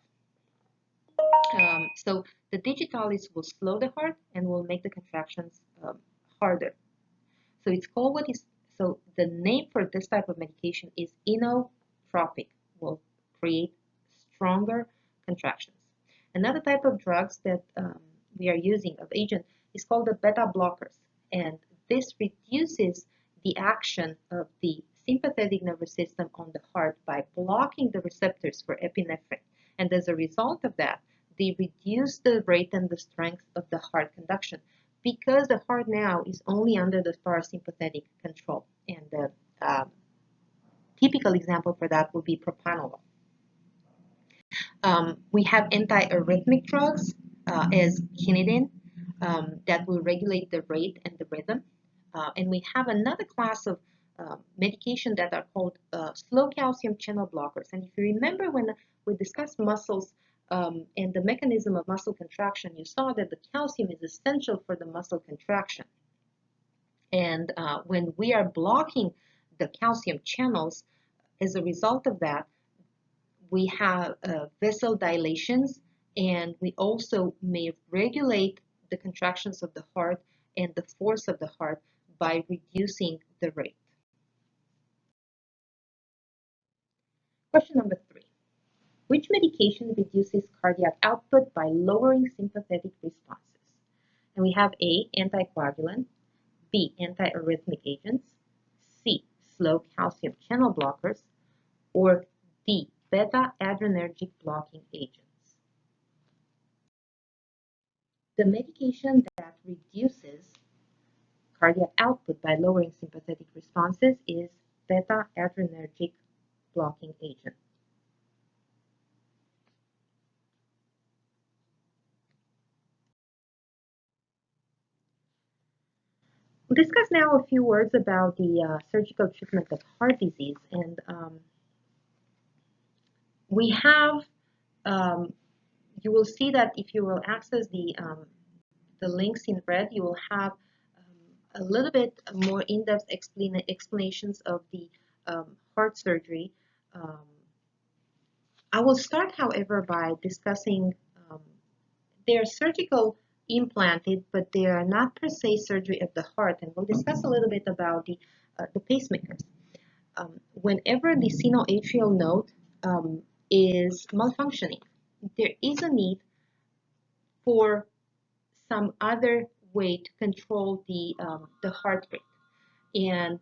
So the digitalis will slow the heart and will make the contractions harder. So it's called what is, so the name for this type of medication is inotropic, will create stronger contractions. Another type of drugs that we are using of agent is called the beta blockers, and this reduces the action of the sympathetic nervous system on the heart by blocking the receptors for epinephrine. And as a result of that, they reduce the rate and the strength of the heart conduction, because the heart now is only under the parasympathetic control. And the typical example for that would be propranolol. We have antiarrhythmic drugs as quinidine that will regulate the rate and the rhythm. And we have another class of medication that are called slow calcium channel blockers. And if you remember when we discussed muscles and the mechanism of muscle contraction, you saw that the calcium is essential for the muscle contraction. And when we are blocking the calcium channels, as a result of that, we have vessel dilations, and we also may regulate the contractions of the heart and the force of the heart by reducing the rate. Question number 3. Which medication reduces cardiac output by lowering sympathetic responses? And we have A, anticoagulant, B, antiarrhythmic agents, C, slow calcium channel blockers, or D, beta-adrenergic blocking agents. The medication that reduces cardiac output by lowering sympathetic responses is beta-adrenergic blocking agent. We'll discuss now a few words about the surgical treatment of heart disease. And we have, you will see that if you will access the links in red, you will have a little bit more in-depth explanations of the heart surgery. I will start, however, by discussing they are surgical implanted, but they are not per se surgery of the heart. And we'll discuss a little bit about the pacemakers. Whenever the sinoatrial node is malfunctioning, there is a need for some other way to control the heart rate. And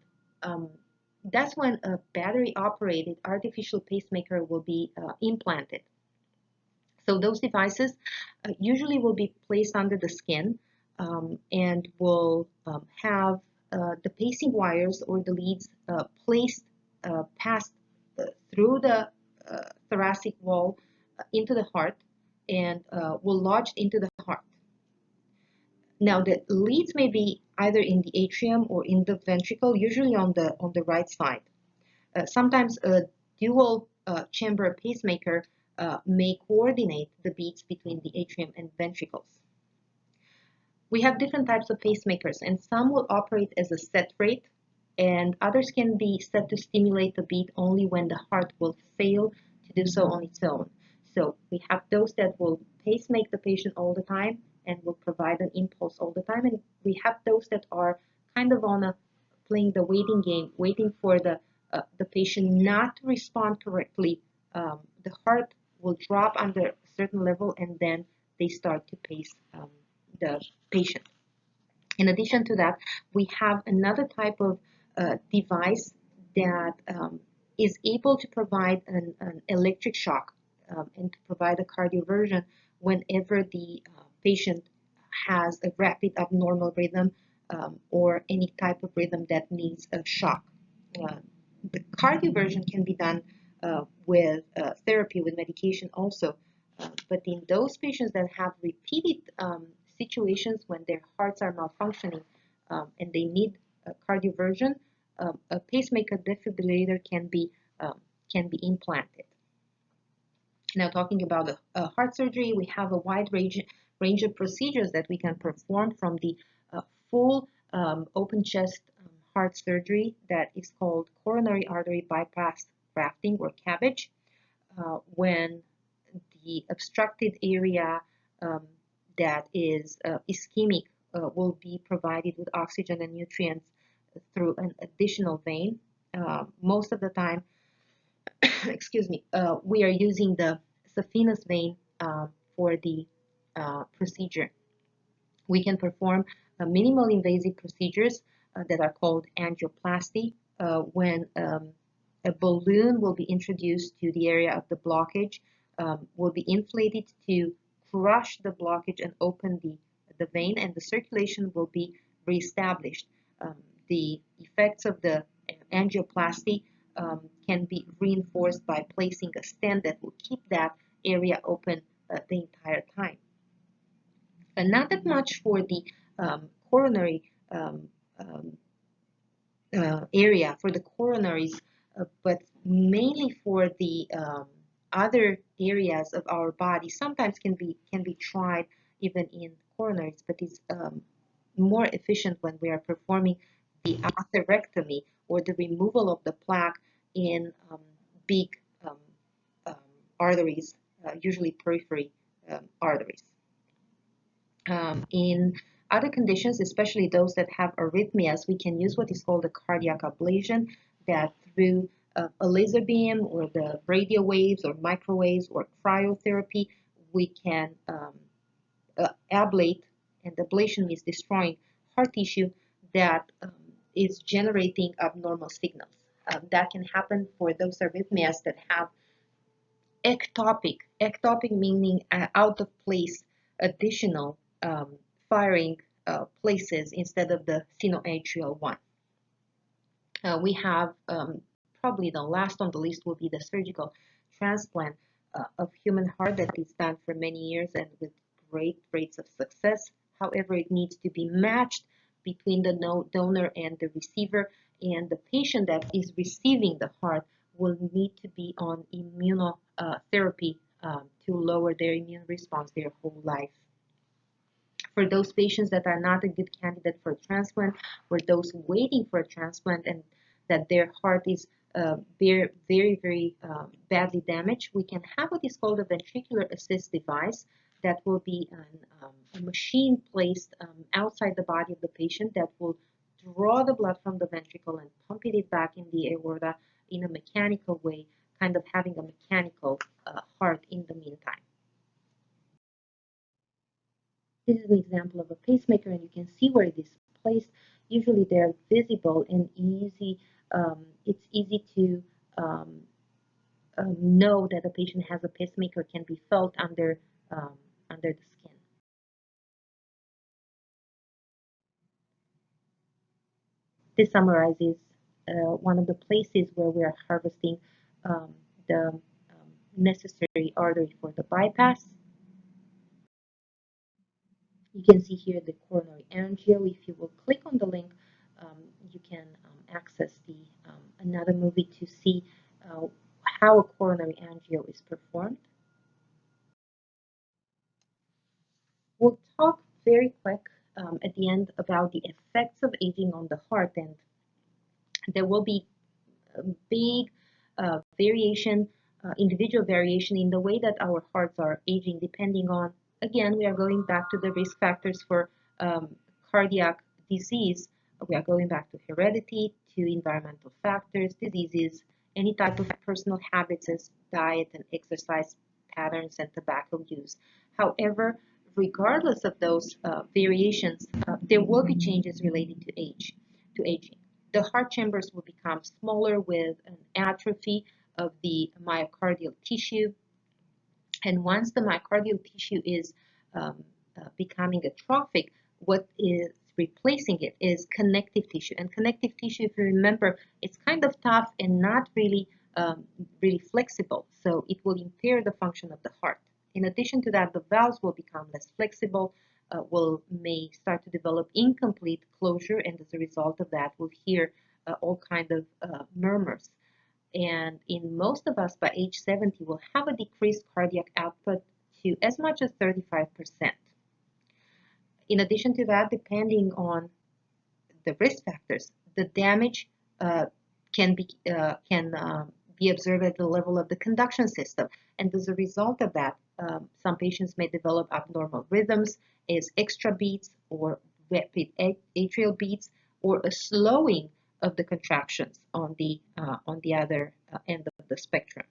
that's when a battery-operated artificial pacemaker will be implanted. So those devices usually will be placed under the skin and will have the pacing wires or the leads placed passed through the thoracic wall into the heart and will lodge into the heart. Now the leads may be either in the atrium or in the ventricle, usually on the right side. Sometimes a dual chamber pacemaker may coordinate the beats between the atrium and ventricles. We have different types of pacemakers, and some will operate as a set rate, and others can be set to stimulate the beat only when the heart will fail to do so on its own. So we have those that will pacemake the patient all the time and will provide an impulse all the time, and we have those that are kind of on playing the waiting game, waiting for the patient not to respond correctly. The heart will drop under a certain level, and then they start to pace the patient. In addition to that, we have another type of device that is able to provide an electric shock and to provide a cardioversion whenever the patient has a rapid abnormal rhythm or any type of rhythm that needs a shock. The cardioversion can be done with therapy, with medication also, But in those patients that have repeated situations when their hearts are malfunctioning and they need cardioversion, a pacemaker defibrillator can be implanted. Now, talking about heart surgery, we have a wide range of procedures that we can perform, from the full open chest heart surgery that is called coronary artery bypass grafting or CABG, when the obstructed area that is ischemic will be provided with oxygen and nutrients through an additional vein. Most of the time, excuse me, we are using the saphenous vein for the procedure. We can perform minimal invasive procedures that are called angioplasty, when a balloon will be introduced to the area of the blockage, will be inflated to crush the blockage and open the vein, and the circulation will be reestablished. The effects of the angioplasty can be reinforced by placing a stent that will keep that area open the entire time. And not that much for the coronary area, for the coronaries, but mainly for the other areas of our body. Sometimes can be tried even in coronaries, but it's more efficient when we are performing the atherectomy, or the removal of the plaque in big arteries, usually periphery arteries. In other conditions, especially those that have arrhythmias, we can use what is called a cardiac ablation, that through a laser beam or the radio waves or microwaves or cryotherapy, we can ablate, and ablation means destroying heart tissue that is generating abnormal signals. That can happen for those arrhythmias that have ectopic meaning out of place, additional firing places instead of the sinoatrial one. We have probably the last on the list will be the surgical transplant of human heart that is done for many years and with great rates of success. However, it needs to be matched between the donor and the receiver, and the patient that is receiving the heart will need to be on immunotherapy to lower their immune response their whole life. For those patients that are not a good candidate for transplant, or those waiting for a transplant and that their heart is very badly damaged, we can have what is called a ventricular assist device that will be a machine placed outside the body of the patient that will draw the blood from the ventricle and pump it back in the aorta in a mechanical way, kind of having a mechanical heart in the meantime. This is an example of a pacemaker, and you can see where it is placed. Usually they're visible and easy. It's easy to know that a patient has a pacemaker, can be felt under the skin. This summarizes one of the places where we are harvesting the necessary artery for the bypass. You can see here the coronary angio. If you will click on the link, you can access the another movie to see how a coronary angio is performed. We'll talk very quick at the end about the effects of aging on the heart, and there will be a big variation, individual variation in the way that our hearts are aging, depending on, again, we are going back to the risk factors for cardiac disease. We are going back to heredity, to environmental factors, diseases, any type of personal habits as diet and exercise patterns and tobacco use. However, regardless of those variations, there will be changes related to aging. The heart chambers will become smaller with an atrophy of the myocardial tissue. And once the myocardial tissue is becoming atrophic, what is replacing it is connective tissue. And connective tissue, if you remember, it's kind of tough and not really flexible. So it will impair the function of the heart. In addition to that, the valves will become less flexible, may start to develop incomplete closure, and as a result of that, we'll hear all kind of murmurs. And in most of us, by age 70, we'll have a decreased cardiac output to as much as 35%. In addition to that, depending on the risk factors, the damage can be observed at the level of the conduction system. And as a result of that, some patients may develop abnormal rhythms as extra beats or rapid atrial beats, or a slowing of the contractions on the other end of the spectrum.